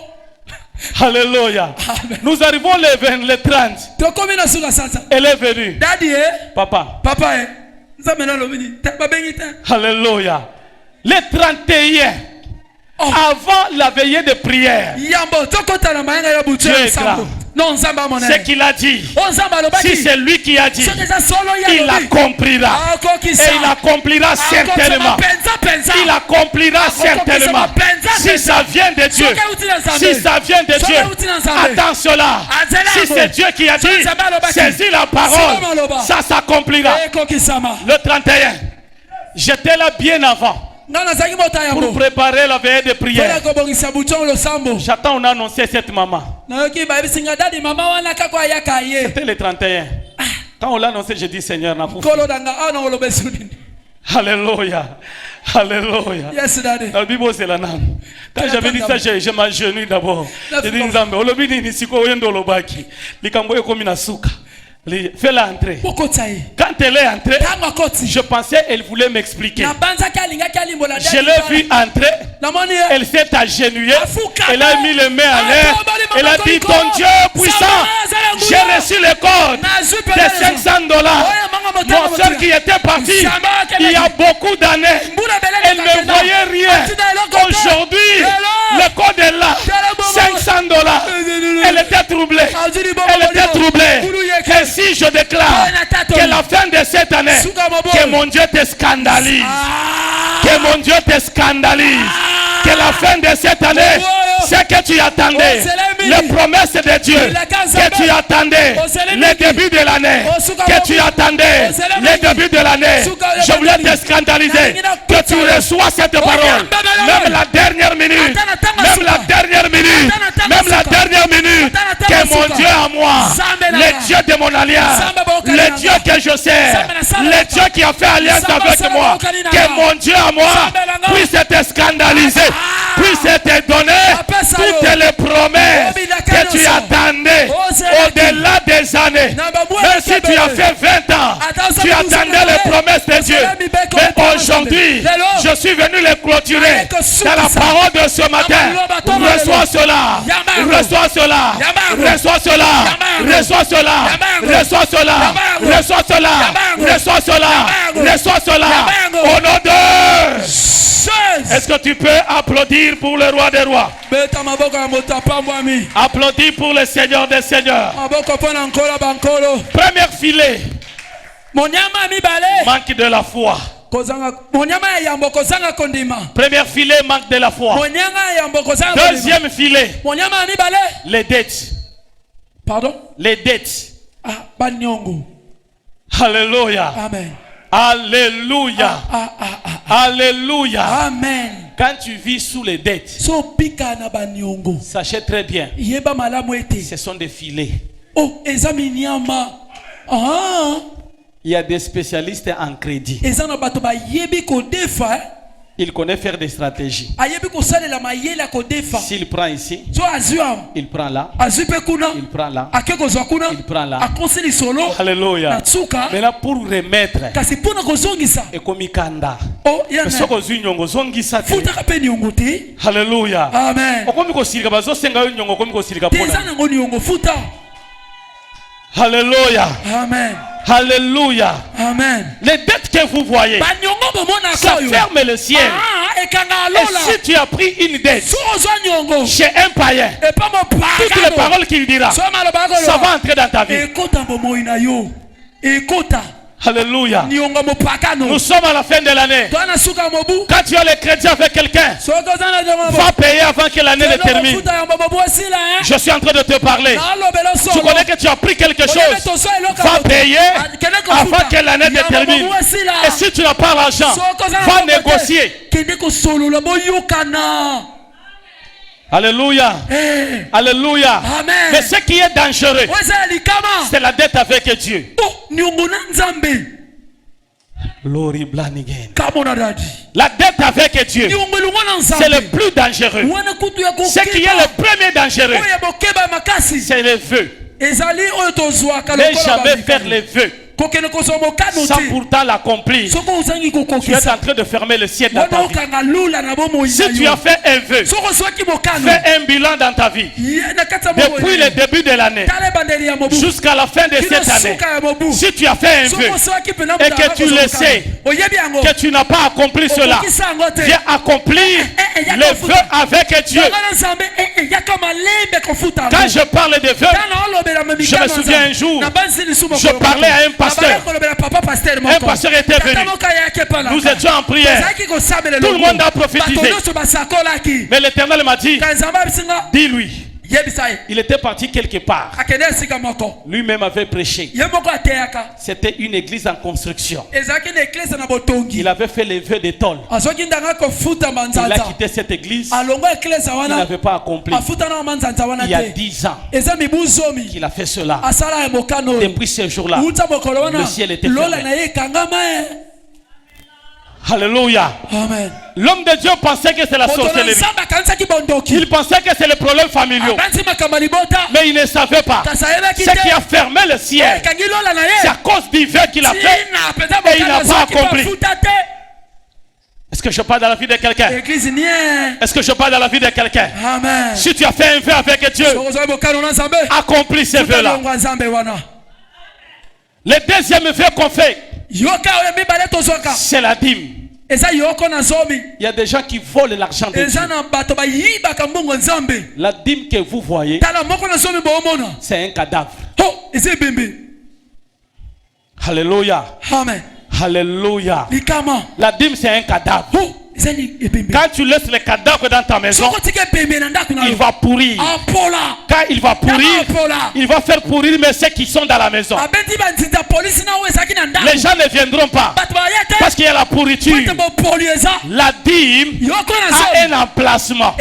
Alléluia. Nous arrivons le 30. Elle est venue. Papa. Alléluia. Le 31. Avant la veillée de prière. Dieu est grand. Ce qu'il a dit, si c'est lui qui a dit, il accomplira. Et il accomplira certainement. Il accomplira certainement. Si ça vient de Dieu, si ça vient de Dieu, attends cela. Si c'est Dieu qui a dit, saisis la parole, ça s'accomplira. Le 31, j'étais là bien avant. Pour préparer la veillée de prière. J'attends, on a annoncé cette maman. C'était le 31. Quand on l'a annoncé, j'ai dit Seigneur, alléluia. Alléluia. Yes, Daddy. Quand j'avais dit ça, je m'agenouille d'abord. J'ai dit fais-la entrer. Quand elle est entrée, je pensais qu'elle voulait m'expliquer. Je l'ai vue entrer. Elle s'est agenouillée. Elle a mis les mains à l'air. Elle a dit, ton Dieu puissant, j'ai reçu le code de $500. Mon soeur qui était partie il y a beaucoup d'années, elle ne voyait rien. Aujourd'hui, le code est là. $500. Elle était troublée. Elle était troublée. Et si je déclare que la fin de cette année, que mon Dieu te scandalise, que mon Dieu te scandalise, que la fin de cette année, c'est que tu attendais les promesses de Dieu, que tu attendais le début de l'année, que tu attendais le début de l'année. Je voulais te scandaliser, que tu reçois cette parole, même la dernière minute, même la dernière minute, même la dernière minute, que mon Dieu à moi, le Dieu de mon alliance, le Dieu que je sers, le Dieu qui a fait alliance avec moi, que mon Dieu à moi puisse te scandaliser, puisse te donner toutes les promesses que tu attendais au-delà des années. Même si tu as fait 20 ans, tu attendais les promesses de Dieu. Mais aujourd'hui, je suis venu les clôturer dans la parole de ce matin. Reçois cela, reçois cela, reçois cela, reçois cela, reçois cela, reçois cela, reçois cela, reçois cela. Au nom de... Est-ce que tu peux applaudir pour le roi des rois? Applaudis pour le Seigneur des seigneurs. Premier filet. Manque de la foi. Premier filet, manque de la foi. Deuxième filet, les dettes. Pardon? Les dettes. Alléluia. Amen. Alléluia. Alléluia. Amen. Quand tu vis sous les dettes, sachez très bien, ce sont des filets. Oh, il y a des spécialistes en crédit. Il connaît faire des stratégies. S'il prend ici, il prend là, il prend là, il prend là. Alléluia. Mais là pour remettre, et comme il kanda, alléluia. Amen. Alléluia. Amen. Alléluia. Amen. Les dettes que vous voyez, ça ferme le ciel. Et si tu as pris une dette chez un païen, toutes les paroles qu'il dira, ça va entrer dans ta vie. Alléluia. Nous sommes à la fin de l'année. Quand tu as le crédit avec quelqu'un, va payer avant que l'année ne termine. Je suis en train de te parler. Tu connais que tu as pris quelque chose, va payer avant que l'année ne termine. Et si tu n'as pas l'argent, va négocier. Alléluia. Alléluia. Mais ce qui est dangereux, c'est la dette avec Dieu. La dette avec Dieu, c'est le plus dangereux. Ce qui est le premier dangereux, c'est les vœux. Ne jamais faire les vœux sans pourtant l'accomplir. Tu es en train de fermer le ciel dans ta vie. Si tu as fait un vœu, fais un bilan dans ta vie. Depuis le début de l'année jusqu'à la fin de cette année. Si tu as fait un vœu et que tu le sais, que tu n'as pas accompli cela, viens accomplir le vœu avec Dieu. Quand je parle de vœux, je me souviens un jour, je parlais à un pasteur. Un pasteur était venu. Nous étions en prière. Tout le monde a prophétisé. Mais l'Éternel m'a dit, dis-lui. Il était parti quelque part. Lui-même avait prêché. C'était une église en construction. Il avait fait les vœux des tôles. Il a quitté cette église. Il n'avait pas accompli. Il y a 10 ans qu'il a fait cela. Depuis ce jour-là, le ciel était fermé. Alléluia. Amen. L'homme de Dieu pensait que c'est la sorcellerie. Il pensait que c'est les problèmes familiaux. Mais il ne savait pas. Ce qui a fermé le ciel, c'est à cause du vœu qu'il a fait et il n'a pas accompli. Est-ce que je parle dans la vie de quelqu'un? Est-ce que je parle dans la vie de quelqu'un? Si tu as fait un vœu avec Dieu, accomplis ce vœu-là. Le deuxième vœu qu'on fait, c'est la dîme. Il y a des gens qui volent l'argent de Dieu. La dîme que vous voyez, c'est un cadavre. Alléluia. Amen. Alléluia. La dîme, c'est un cadavre. Quand tu laisses le cadavre dans ta maison, il va pourrir. Quand il va pourrir, il va faire pourrir mais ceux qui sont dans la maison. Les gens ne viendront pas parce qu'il y a la pourriture. La dîme a un emplacement.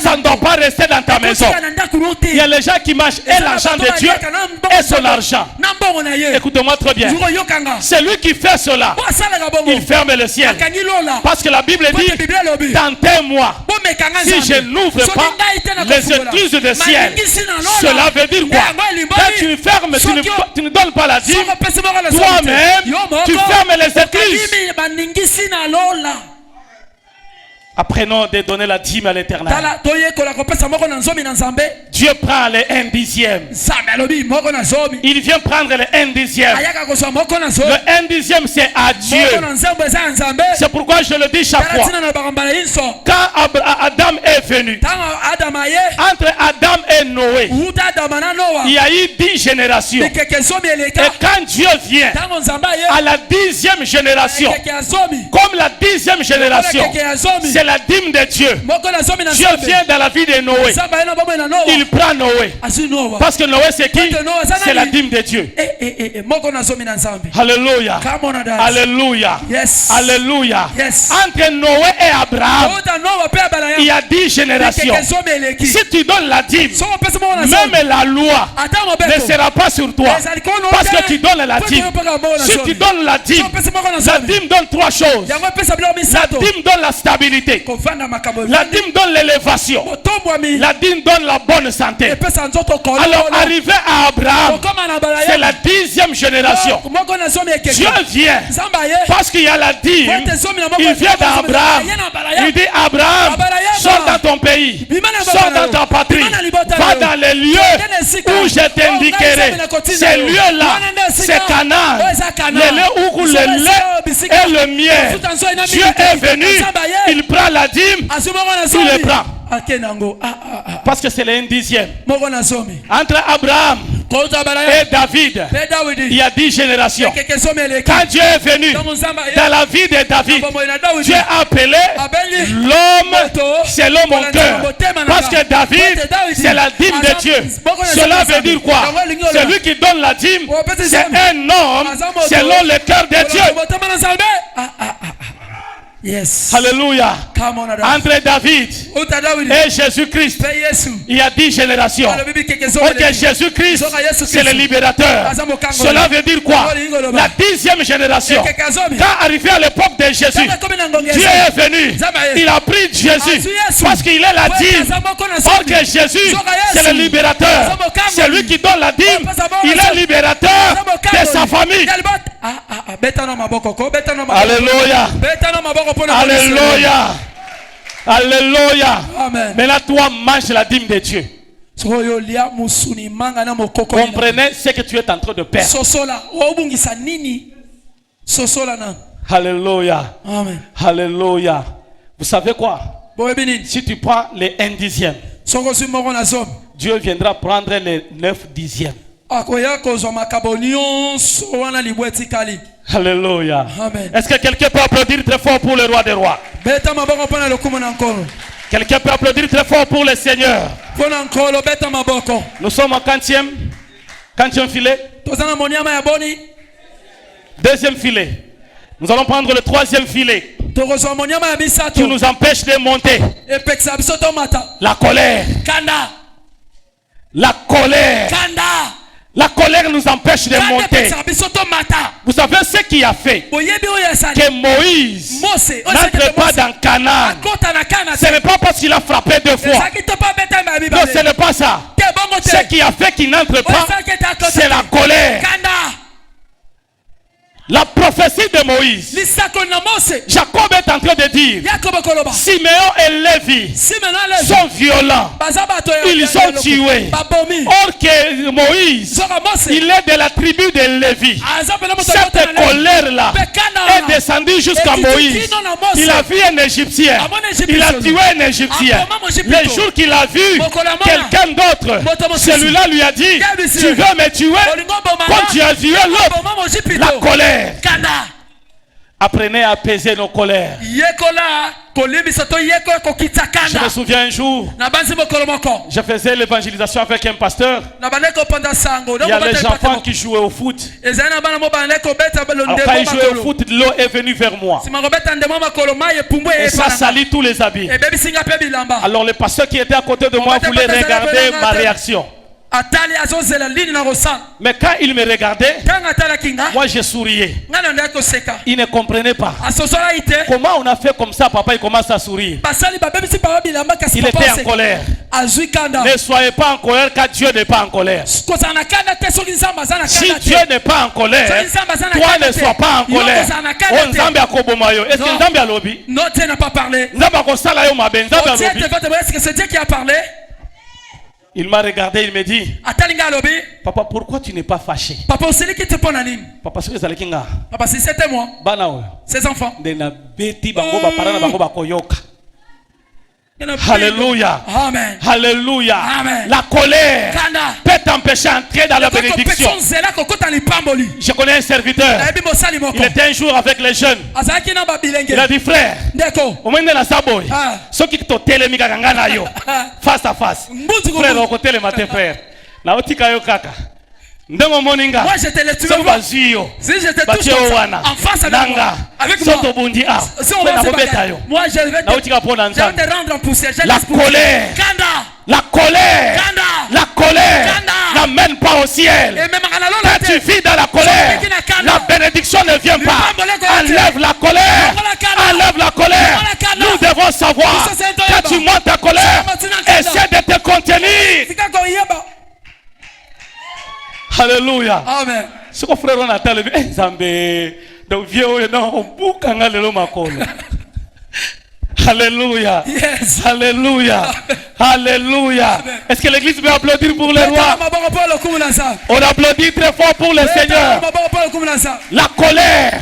Ça ne doit pas rester dans ta maison. Il y a les gens qui mangent et l'argent de Dieu et son argent. Écoute-moi très bien. C'est lui qui fait cela. Il ferme le ciel. Parce que la Bible dit, tentez-moi. Si je n'ouvre pas les écluses du ciel, cela veut dire quoi? Quand tu fermes, tu ne donnes pas la dîme, toi-même, tu fermes les écluses. Apprenons de donner la dîme à l'Éternel. Dieu prend le 1/10. Il vient prendre le 1/10. Le 1/10 c'est à Dieu. C'est pourquoi je le dis chaque fois. Quand Adam est venu, entre Adam et Noé, il y a eu 10 générations. Et quand Dieu vient à la 10e génération, comme la 10e génération, c'est la dîme de Dieu. Dieu vient dans la vie de Noé. Il prend Noé. Parce que Noé c'est qui? C'est la dîme de Dieu. Alléluia. Alléluia. Alléluia. Entre Noé et Abraham, il y a 10 générations. Si tu donnes la dîme, même la loi ne sera pas sur toi. Parce que tu donnes la dîme. Si tu donnes la dîme donne 3 choses. La dîme donne la stabilité. La dîme donne l'élévation. La dîme donne la bonne santé. Alors arrivé à Abraham, c'est la 10e génération. Dieu vient parce qu'il y a la dîme. Il vient d'Abraham. Il dit Abraham, sors dans ton pays, sors dans ta patrie, va dans les lieux où je t'indiquerai. Ces lieux-là, c'est Canaan. Les lieux où le lait et le miel. Dieu est venu, il prend la dîme, il le prend. Parce que c'est le 10e. Entre Abraham et David, il y a 10 générations. Quand Dieu est venu dans la vie de David, Dieu a appelé l'homme selon mon cœur. Parce que David, c'est la dîme de Dieu. Cela veut dire quoi? Celui qui donne la dîme, c'est un homme selon le cœur de Dieu. Yes. Alléluia. Entre David et Jésus-Christ, il y a 10 générations. Ok, Jésus-Christ, c'est le libérateur. Cela veut dire quoi? La 10e génération. Quand arrivé à l'époque de Jésus, Dieu est venu. Il a pris Jésus parce qu'il est la dîme. Or que Jésus, c'est le libérateur. C'est lui qui donne la dîme. Il est libérateur de sa famille. Alléluia. Alléluia. Alléluia. Maintenant toi mange la dîme de Dieu. Comprenez ce que tu es en train de perdre. Alléluia. Alléluia. Vous savez quoi? Si tu prends les 1/10, Dieu viendra prendre les 9/10. Alléluia. Est-ce que quelqu'un peut applaudir très fort pour le roi des rois? Quelqu'un peut applaudir très fort pour le Seigneur? Nous sommes en 40e filet. Deuxième filet. Nous allons prendre le 3e filet qui nous empêche de monter. La colère. La colère. La colère nous empêche de monter. Vous savez ce qui a fait que Moïse n'entre pas dans Canaan? Ce n'est pas parce qu'il a frappé 2 fois. Non, ce n'est pas ça. Ce qui a fait qu'il n'entre pas, c'est la colère. La prophétie de Moïse. Jacob est en train de dire Siméon et Lévi sont violents. Ils ont tué. Or que Moïse, il est de la tribu de Lévi. Cette colère-là est descendue jusqu'à Moïse. Il a vu un Égyptien. Il a tué un Égyptien. Le jour qu'il a vu quelqu'un d'autre, celui-là lui a dit tu veux me tuer? Quand tu as tué l'autre, la colère. Apprenez à apaiser nos colères. Je me souviens un jour, je faisais l'évangélisation avec un pasteur. Il y a les enfants qui jouaient au foot. Alors quand ils jouaient au foot, l'eau est venue vers moi. Et ça salit tous les habits. Alors le pasteur qui était à côté de moi voulait regarder ma réaction. Mais quand il me regardait, moi je souriais. Il ne comprenait pas. Comment on a fait comme ça? Papa il commence à sourire. Il était en colère. Ne soyez pas en colère car Dieu n'est pas en colère. Si Dieu n'est pas en colère, toi ne sois pas en colère. Est-ce que Nzambe a lobby? Non, Dieu n'a pas parlé. Est-ce que c'est Dieu qui a parlé? Il m'a regardé, il me dit papa, pourquoi tu n'es pas fâché? Papa, c'est lui qui te prend la ligne. Papa, si c'était moi, ces enfants, Alléluia. Amen. Alléluia. Amen. La colère peut t'empêcher d'entrer dans la bénédiction. Je connais un serviteur. Il était un jour avec les jeunes. Il a dit, frère, au moins de la saboy, ceux qui t'ont télémiga face à face. Frère, au côté le matin, frère. La otika yo kaka. Moi je te le tue. Si je te touche en face avec moi, moi je vais te rendre en poussière. La colère, la colère n'amène pas au ciel. Quand tu vis dans la colère, la bénédiction ne vient pas. Enlève la colère. Enlève la colère. Nous devons savoir, quand tu montes ta colère, essaie de te contenir. Alléluia. Amen. Ce que frère on attend le Zambé. Donc vieux on boucle le makolo. Alléluia. Yes. Alléluia. Alléluia. Est-ce que l'église peut applaudir pour le roi? On applaudit très fort pour le Seigneur. La colère.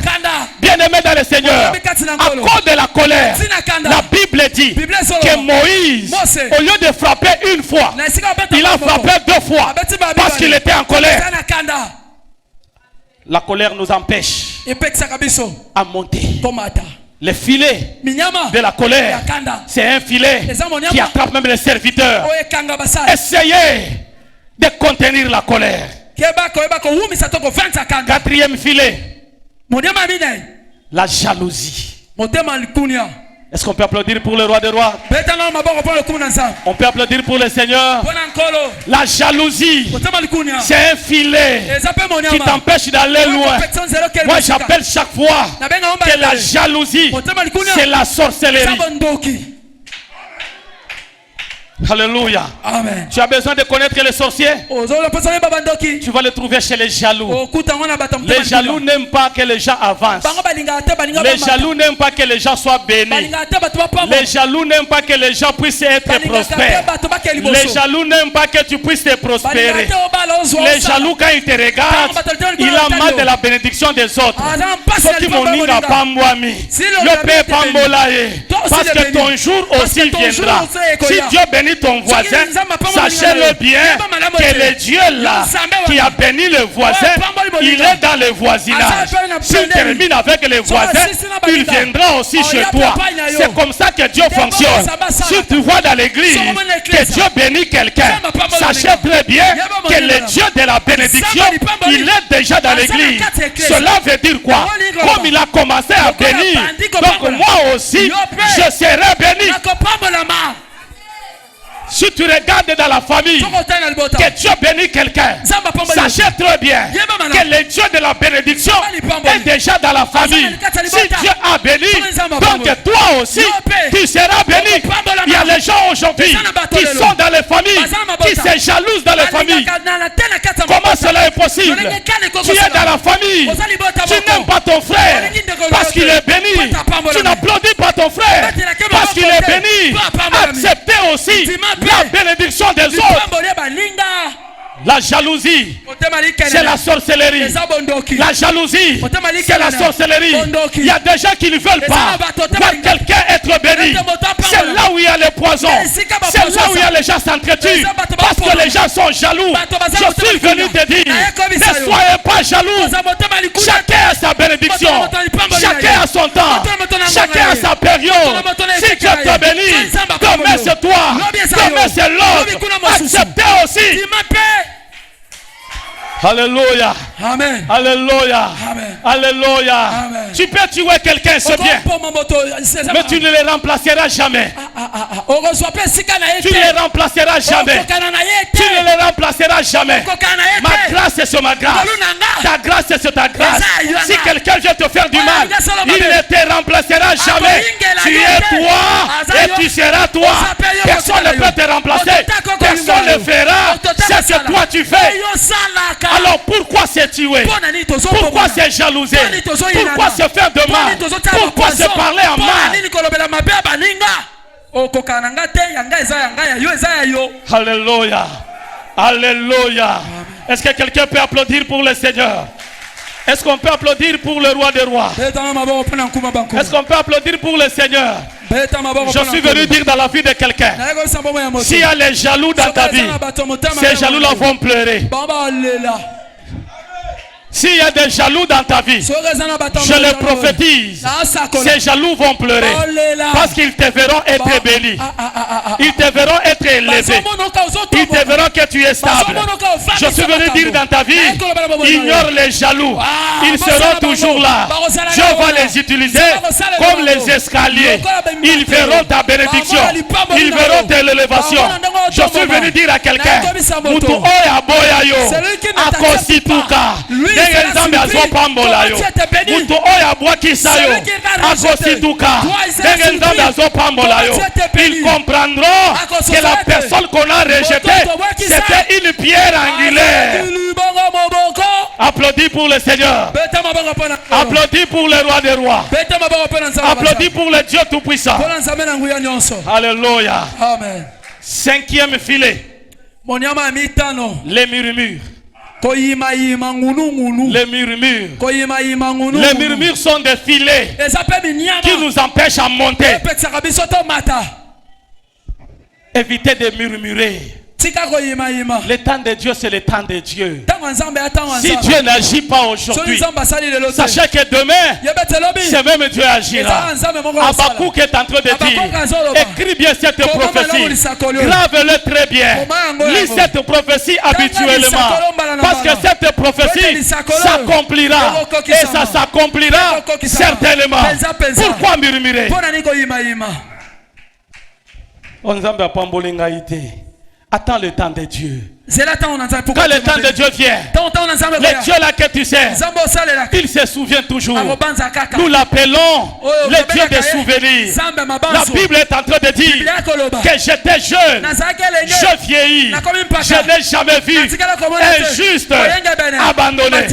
Bien aimé dans le Seigneur. À cause de la colère, la Bible dit que Moïse, au lieu de frapper une fois, il a frappé deux fois parce qu'il était en colère. La colère nous empêche à monter. Le filet de la colère, c'est un filet qui attrape même les serviteurs. Essayez de contenir la colère. Quatrième filet, la jalousie. Est-ce qu'on peut applaudir pour le roi des rois? On peut applaudir pour le Seigneur. La jalousie, c'est un filet qui t'empêche d'aller loin. Moi j'appelle chaque fois que la jalousie, c'est la sorcellerie. Alléluia. Amen. Tu as besoin de connaître les sorciers. Tu vas les trouver chez les jaloux. Les jaloux n'aiment pas que les gens avancent. Les jaloux n'aiment pas que les gens soient bénis. Les jaloux n'aiment pas que les gens puissent être prospères. Les jaloux n'aiment pas que tu puisses te prospérer. Les jaloux, quand ils te regardent, il a mal de la bénédiction des autres. Parce que ton jour aussi viendra. Si Dieu bénit ton voisin, sachez-le bien que le Dieu là qui a béni le voisin, il est dans le voisinage. S'il termine avec les voisins, il viendra aussi chez toi. C'est comme ça que Dieu fonctionne. Si tu vois dans l'église que Dieu bénit quelqu'un, sachez très bien que le Dieu de la bénédiction, il est déjà dans l'église. Cela veut dire quoi? Comme il a commencé à bénir, donc moi aussi je serai béni. Si tu regardes dans la famille que Dieu bénit quelqu'un, sachez très bien que le Dieu de la bénédiction est déjà dans la famille. Si Dieu a béni, donc toi aussi tu seras béni. Il y a les gens aujourd'hui qui sont dans les familles, qui se jalousent dans les familles. Comment cela est possible? Tu es dans la famille, tu n'aimes pas ton frère parce qu'il est béni. Tu n'applaudis pas ton frère parce qu'il est béni. Acceptez aussi la bénédiction des autres. La jalousie, c'est la sorcellerie. La jalousie, c'est la sorcellerie. Il y a des gens qui ne veulent pas voir quelqu'un être béni. C'est là où il y a les poisons. C'est là où il y a les gens s'entretuent. Parce que les gens sont jaloux. Je suis venu te dire, ne soyez pas jaloux. Chacun a sa bénédiction. Chacun a son temps. Chacun a sa période. Si Dieu te bénit, demain c'est toi. Demain c'est l'autre. Acceptez aussi. Alléluia. Amen. Alléluia. Amen. Alléluia. Amen. Tu peux tuer quelqu'un, c'est bien. Mais tu ne le remplaceras jamais. Tu ne le remplaceras jamais. Tu ne le remplaceras jamais. Ma grâce est sur ma grâce. Ta grâce est sur ta grâce. Si quelqu'un vient te faire du mal, il ne te remplacera jamais. Tu es toi et tu seras toi. Personne ne peut te remplacer. Personne ne le fera. C'est ce que toi tu fais. Alors pourquoi se tuer? Pourquoi se jalouser? Pourquoi se faire de mal? Pourquoi se parler en mal? Alléluia. Alléluia. Est-ce que quelqu'un peut applaudir pour le Seigneur? Est-ce qu'on peut applaudir pour le roi des rois? Est-ce qu'on peut applaudir pour le Seigneur? Je suis venu dire dans la vie de quelqu'un, s'il y a les jaloux dans ta vie, ces jaloux-là vont pleurer. S'il y a des jaloux dans ta vie, je le prophétise, ces jaloux vont pleurer parce qu'ils te verront être bénis. Ils te verront être élevés. Ils te verront que tu es stable. Je suis venu dire dans ta vie, ignore les jaloux. Ils seront toujours là. Dieu va les utiliser comme les escaliers. Ils verront ta bénédiction. Ils verront tes élévations. Je suis venu dire à quelqu'un, Mutu oya boya yo, akosituka. Nzambe azopambola yo. Mutu oya bwakisa yo, akosituka. Nzambe azopambola yo. Ils comprendront que la personne qu'on a rejetée, c'était une pierre angulaire. Applaudis pour le Seigneur. Applaudis pour le roi des rois. Applaudis pour le Dieu tout-puissant. Alléluia. Amen. Cinquième filet. Les murmures. Les murmures. Les murmures sont des filets qui nous empêchent à monter. Évitez de murmurer. Le temps de Dieu, c'est le temps de Dieu. Si Dieu n'agit pas aujourd'hui, sachez que demain, c'est même Dieu agira. Habakkuk est en train de dire, écris bien cette prophétie, grave-le très bien, lis cette prophétie habituellement, parce que cette prophétie s'accomplira, et ça s'accomplira certainement. Pourquoi murmurer? Attends le temps de Dieu. Quand le temps de Dieu vient, le Dieu là que tu sais, il se souvient toujours. Nous l'appelons le Dieu des souvenirs. La Bible est en train de dire que j'étais jeune, je vieillis, je n'ai jamais vu un juste abandonné.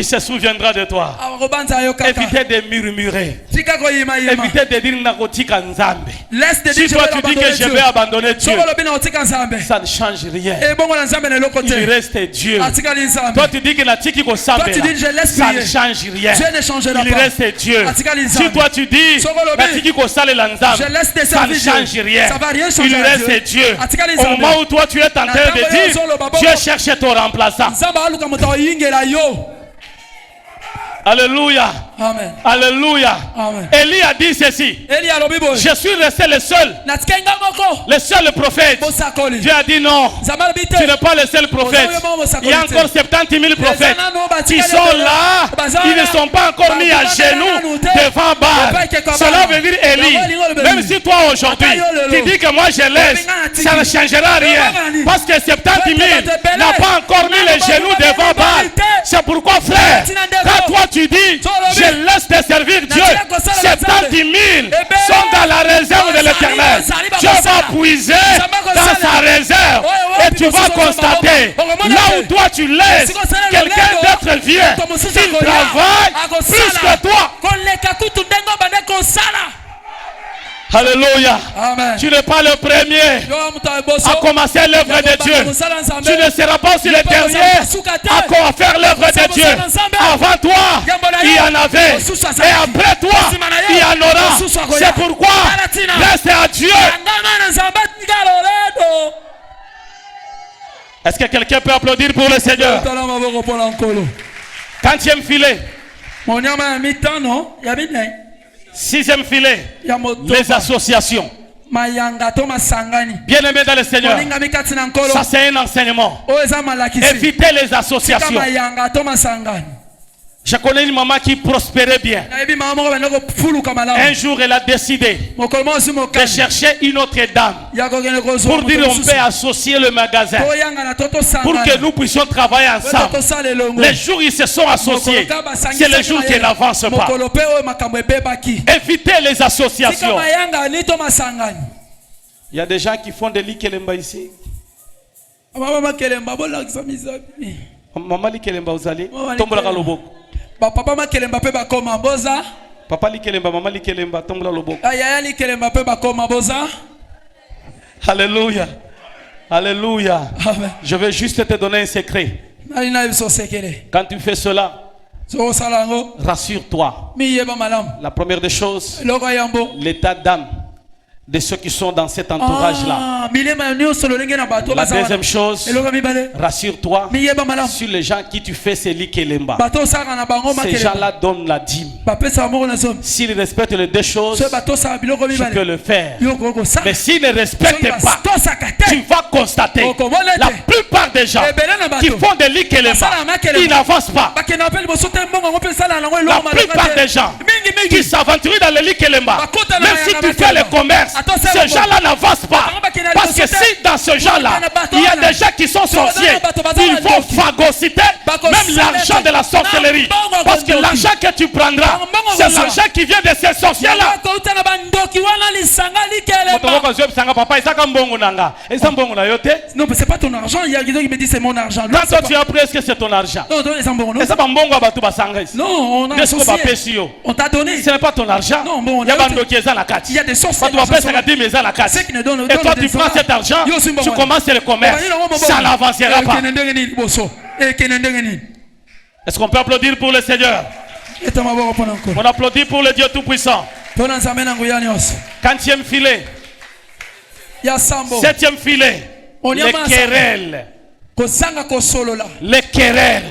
Il se souviendra de toi. Évitez de murmurer. Évitez de dire Nakotika Nzambe. Si toi tu dis que je vais abandonner Dieu, ça ne change rien. Il reste Dieu. Toi tu dis que Natiki Kosambe, ça ne change rien. Il reste Dieu. Si toi tu dis Natiki Kosale Nzambe, ça ne change rien. Il reste Dieu. Au moment où toi tu es en train de dire, Dieu cherche ton remplaçant. Alléluia. Amen. Alléluia. Amen. Élie a dit ceci. Je suis resté le seul prophète. Dieu a dit non. Tu n'es pas le seul prophète. Il y a encore 70 000 prophètes qui sont là. Ils ne sont pas encore mis à genoux devant Baal. Cela veut dire Élie. Même si toi aujourd'hui tu dis que moi je laisse, ça ne changera rien. Parce que 70 000 n'ont pas encore mis les genoux devant Baal. C'est pourquoi frère, quand toi tu dis je laisse te servir Dieu, 70 000 sont dans la réserve de l'Éternel. Dieu va puiser dans sa réserve et tu vas constater là où toi tu laisses quelqu'un d'autre vient, il travaille plus que toi. Alléluia. Amen. Tu n'es pas le premier à commencer l'œuvre de Dieu. Tu ne seras pas aussi le dernier à faire l'œuvre de Dieu. Avant toi, il y en avait. Et après toi, il y en aura. C'est pourquoi reste à Dieu. Est-ce que quelqu'un peut applaudir pour le Seigneur? Quatrième filet. Sixième filet, les associations. Bien-aimés dans le Seigneur, ça c'est un enseignement. Évitez les associations. Je connais une maman qui prospérait bien. Un jour, elle a décidé de chercher une autre dame pour dire on peut associer le magasin pour que nous puissions travailler ensemble. Les jours où ils se sont associés, c'est le jour qu'ils n'avancent pas. Évitez les associations. Il y a des gens qui font des likelemba ici. Maman likelemba uzali, tombola kaloboko. Papa makelemba pe bakoma boza. Papa likelemba, maman likelemba, tombola loboko. Yaya likelemba pe bakoma boza. Alléluia. Alléluia. Amen. Je vais juste te donner un secret. Quand tu fais cela, Rassure-toi. La première des choses, l'état d'âme de ceux qui sont dans cet entourage-là. La deuxième chose, rassure-toi sur les gens qui tu fais ces likelemba. Ces gens-là donnent la dîme. S'ils respectent les deux choses, tu peux le faire. Mais s'ils ne respectent pas, tu vas constater la plupart des gens qui font des likelemba, ils n'avancent pas. La plupart des gens qui s'aventurent dans les likelemba, même si tu fais le commerce, ces gens-là n'avancent pas. Parce que si dans ce genre-là, il y a des gens qui sont sorciers, ils vont phagocyter même l'argent de la sorcellerie. Parce que l'argent que tu prendras, c'est l'argent qui vient de ces sorciers-là. Non, mais c'est pas ton argent. Il y a quelqu'un qui me dit c'est mon argent. Quand toi tu as pris, est-ce que c'est ton argent? Non, c'est bon. Non, on a associé. On t'a donné. Ce n'est pas ton argent. Non, bon, il y a des sorciers. Et toi tu prends cet argent, tu commences le commerce. Ça n'avancera pas. Est-ce qu'on peut applaudir pour le Seigneur? On applaudit pour le Dieu Tout-Puissant. 4e filet. 7e filet. Les querelles. Les querelles.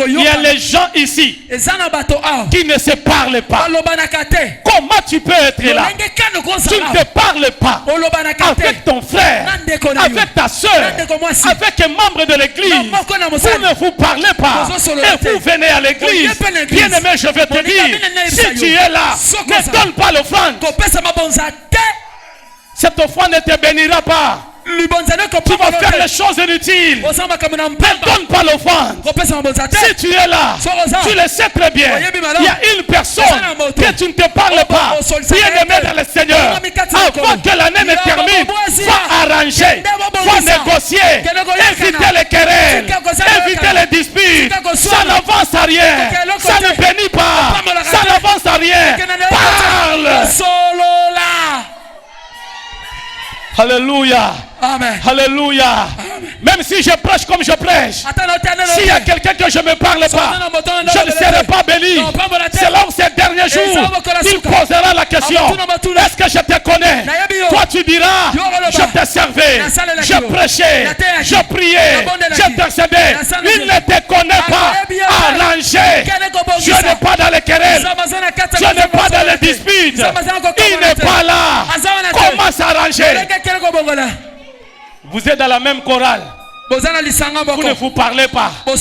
Il y a les gens ici qui ne se parlent pas. Comment tu peux être là? Tu ne te parles pas avec ton frère, avec ta soeur, avec un membre de l'église. Vous ne vous parlez pas et vous venez à l'église. Bien aimé, je vais te dire, si tu es là, ne donne pas l'offrande. Cette offrande ne te bénira pas. Tu vas faire les choses inutiles. Ne donne pas l'offrande. Si tu es là, tu le sais très bien. Il y a une personne que tu ne te parles pas. Bien aimé dans le Seigneur. Avant que l'année ne termine, va arranger, va négocier, éviter les querelles, éviter les disputes. Ça n'avance à rien. Ça ne bénit pas. Ça n'avance à rien. Parle. Alléluia. Amen. Alléluia. Amen. Même si je prêche comme je prêche, s'il y a quelqu'un que je ne me parle pas, je ne serai pas béni. C'est là où ces derniers jours, il posera la question: est-ce que je te connais? Toi tu diras: je te servais, je prêchais, je priais, je t'intercédais. Il ne te connaît pas. Arrangé. Je n'ai pas dans les querelles, je n'ai pas dans les disputes. Il n'est pas là. Comment s'arranger? Vous êtes dans la même chorale. Vous ne vous parlez pas. Oh,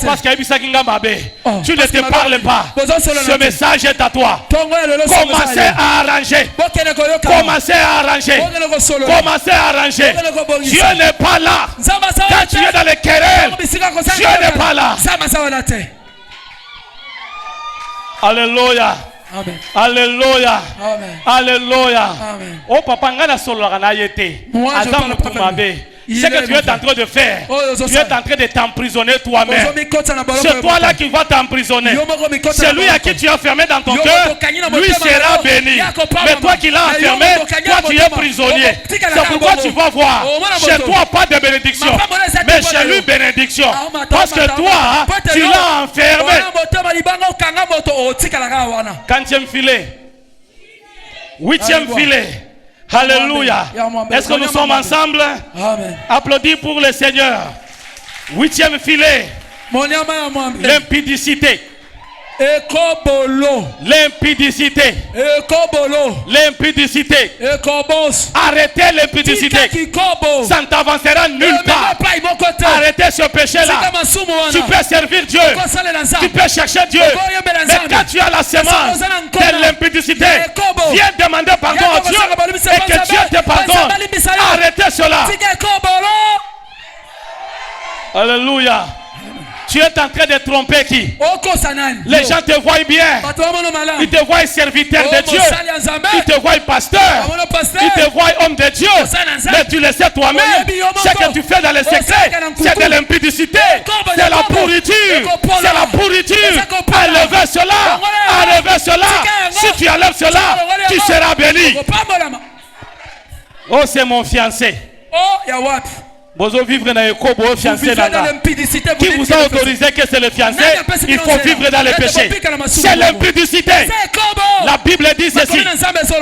parce qu'il y a tu ne te parles pas. Ce message est à toi. Commencez à arranger. Commencez à arranger. Commencez à arranger. Dieu n'est pas là. Quand tu es dans les querelles, Dieu n'est pas là. Alléluia. Amen. Alléluia. Amen. Alléluia. Amen. Oh papa, ngana solo la yete. Azam kumabe. Ce que tu es en train de faire, tu es en train de t'emprisonner toi-même. C'est toi là qui vas t'emprisonner. Celui à qui tu as fermé dans ton cœur, lui sera béni. Mais toi qui l'as enfermé, toi tu es prisonnier. C'est pourquoi tu vas voir chez toi pas de bénédiction, mais chez lui bénédiction. Parce que toi, tu l'as enfermé. 4e filet, 8e filet. Alléluia. Est-ce que nous sommes ensemble? Amen. Applaudis pour le Seigneur. 8e filet. L'impudicité. L'impudicité. L'impudicité. Arrêtez l'impudicité. Ça ne t'avancera nulle part. Arrêtez ce péché-là. Tu peux servir Dieu. Tu peux chercher Dieu. Mais quand tu as la sémence de l'impudicité, viens demander pardon à Dieu et que Dieu te pardonne. Arrêtez cela. Alléluia. Tu es en train de tromper qui? Les gens te voient bien. Ils te voient serviteur de Dieu. Ils te voient pasteur. Ils te voient homme de Dieu. Mais tu le sais toi-même. Ce que tu fais dans les secrets, c'est de l'impudicité. C'est la pourriture. C'est la pourriture. Enlevez cela. Enlevez cela. Si tu enlèves cela, tu seras béni. Oh, c'est mon fiancé. vivre dans l'impudicité. Qui vous a autorisé que c'est le fiancé? Il faut vivre dans le péché. C'est l'impudicité. La Bible dit ceci.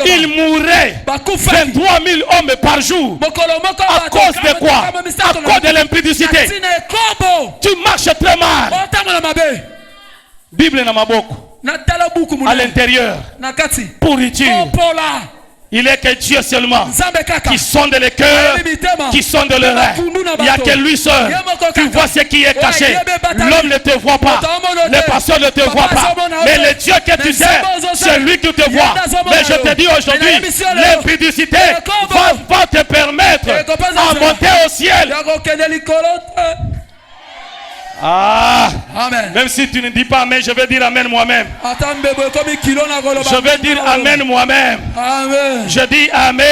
Il mourrait 23 000 hommes par jour. À cause de quoi? À cause de l'impudicité. Tu marches très mal. Bible na maboko. À l'intérieur. Pourriture. Il est que Dieu seulement qui sonde les cœurs, qui sonde le rein. Il n'y a que lui seul qui voit ce qui est caché. L'homme ne te voit pas, les pasteurs ne te voient pas. Mais le Dieu que tu sais, c'est lui qui te voit. Mais je te dis aujourd'hui, l'impudicité va te permettre de monter au ciel. Ah, amen. Même si tu ne dis pas amen, je vais dire amen moi-même. Je vais dire amen moi-même. Je dis amen.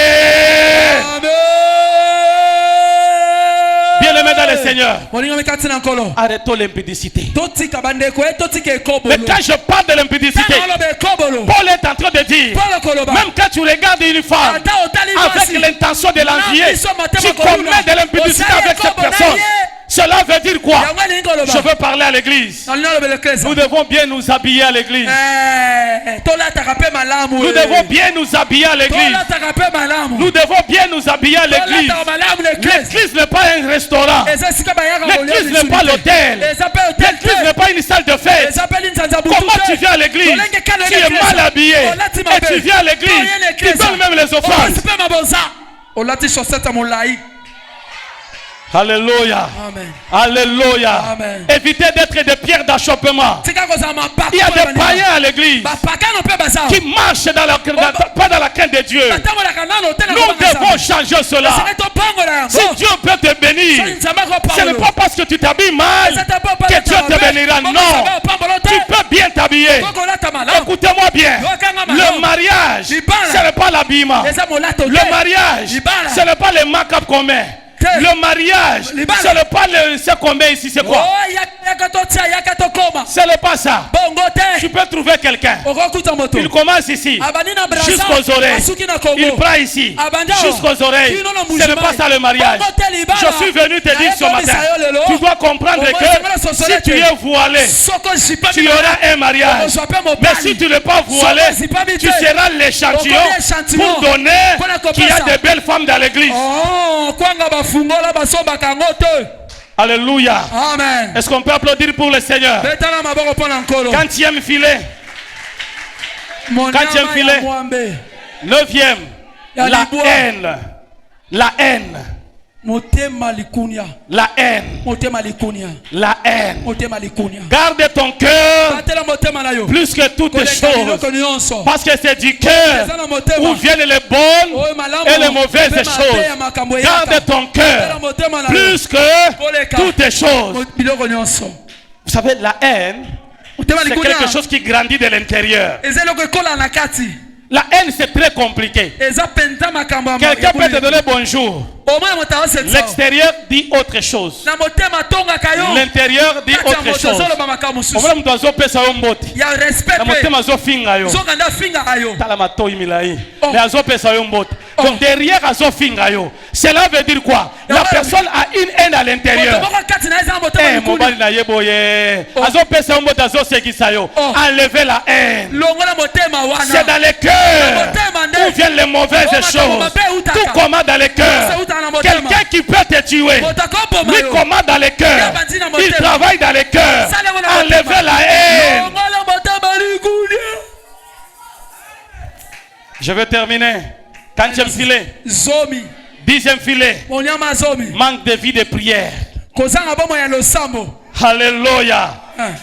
Bien-aimé dans le Seigneur, arrêtons l'impudicité. Mais quand je parle de l'impudicité, Paul est en train de dire, même quand tu regardes une femme avec l'intention de l'envier, tu commets de l'impudicité avec cette personne. Cela veut dire quoi? Je veux parler à l'église. Nous devons bien nous habiller à l'église. Nous devons bien nous habiller à l'église. Nous devons bien nous habiller à l'église. L'église n'est pas un restaurant. L'église n'est pas l'hôtel. L'église n'est pas une salle de fête. Comment tu viens à l'église? Tu es mal habillé. Et tu viens à l'église. Tu donnes même les offrandes. Alléluia. Amen. Alléluia. Amen. Évitez d'être des pierres d'achoppement. Il y a des païens à l'église qui marchent pas dans la crainte de Dieu. Nous devons changer cela. Si Dieu peut te bénir, ce n'est pas parce que tu t'habilles mal que Dieu te bénira. Non. Tu peux bien t'habiller. Écoutez-moi bien. Le mariage, ce n'est pas l'habillement. Le mariage, ce n'est pas les make-up qu'on met. Le mariage, ce n'est pas ce qu'on met ici, c'est quoi? Ce n'est pas ça. Tu peux trouver quelqu'un. Il commence ici, jusqu'aux oreilles. Il prend ici, jusqu'aux oreilles. Ce n'est pas ça le mariage. Je suis venu te dire ce matin, tu dois comprendre que si tu es voilé, tu auras un mariage. Mais si tu n'es pas voilé, tu seras l'échantillon pour donner qu'il y a de belles femmes dans l'église. Alléluia. Amen. Est-ce qu'on peut applaudir pour le Seigneur? Quantième filet. Quantième filet. 9e. La haine. La haine. La haine. La haine. Garde ton cœur plus que toutes les choses. Parce que c'est du cœur où viennent les bonnes et les mauvaises choses. Garde ton cœur plus que toutes les choses. Vous savez, la haine, c'est quelque chose qui grandit de l'intérieur. La haine, c'est très compliqué. Quelqu'un peut te donner bonjour. L'extérieur dit autre chose. L'intérieur dit autre chose. Il y a respect. Donc derrière cela veut dire quoi? La personne a une haine à l'intérieur. Enlevez la haine. C'est dans les cœurs où viennent les mauvaises choses. Tout comment dans les cœurs. Quelqu'un qui peut te tuer, lui commande dans les cœurs. Il travaille dans les cœurs. Enlevez la haine. Je vais terminer. 4e filet. 10e filet. Manque de vie de prière. Alléluia.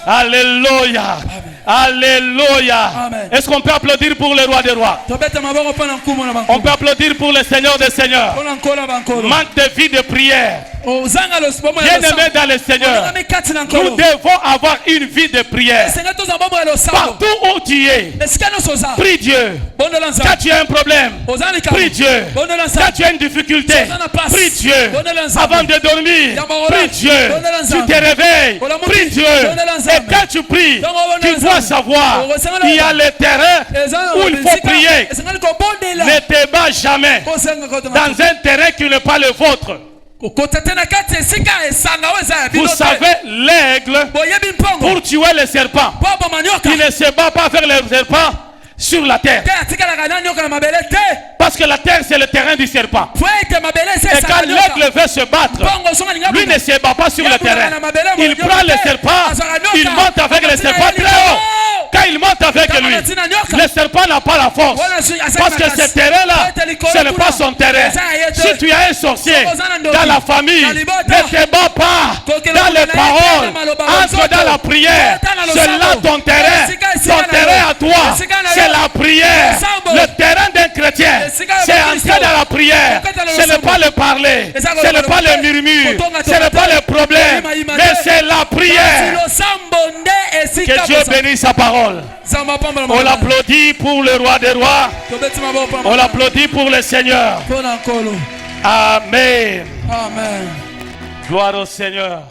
Alléluia. Alléluia. Est-ce qu'on peut applaudir pour le roi des rois? On peut applaudir pour le Seigneur des seigneurs. Manque de vie de prière. Bien-aimés dans le Seigneur, nous devons avoir une vie de prière. Partout où tu es, prie Dieu. Quand tu as un problème, prie Dieu. Quand tu as une difficulté, prie Dieu. Avant de dormir, prie Dieu. Tu te réveilles, prie Dieu. Et quand tu pries, tu dois savoir qu'il y a le terrain où il faut prier. Ne te bats jamais dans un terrain qui n'est pas le vôtre. Vous savez, l'aigle, pour tuer les serpents, il ne se bat pas avec les serpents sur la terre. Parce que la terre, c'est le terrain du serpent. Et quand l'aigle veut se battre, lui ne se bat pas sur le terrain. Il prend le serpent, il monte avec le serpent très haut. Quand il monte avec lui, le serpent n'a pas la force. Parce que ce terrain-là, ce n'est pas son terrain. Si tu as un sorcier dans la famille, ne te bats pas dans les paroles. Entre dans la prière. C'est là ton terrain. Ton terrain à toi, c'est la prière. Le terrain d'un chrétien, c'est entrer dans la prière. Ce n'est pas le parler. Ce n'est pas le murmure. Ce n'est pas le problème. Mais c'est la prière. Que Dieu bénisse sa parole. On l'applaudit pour le roi des rois. On l'applaudit pour le Seigneur. Amen. Amen. Gloire au Seigneur.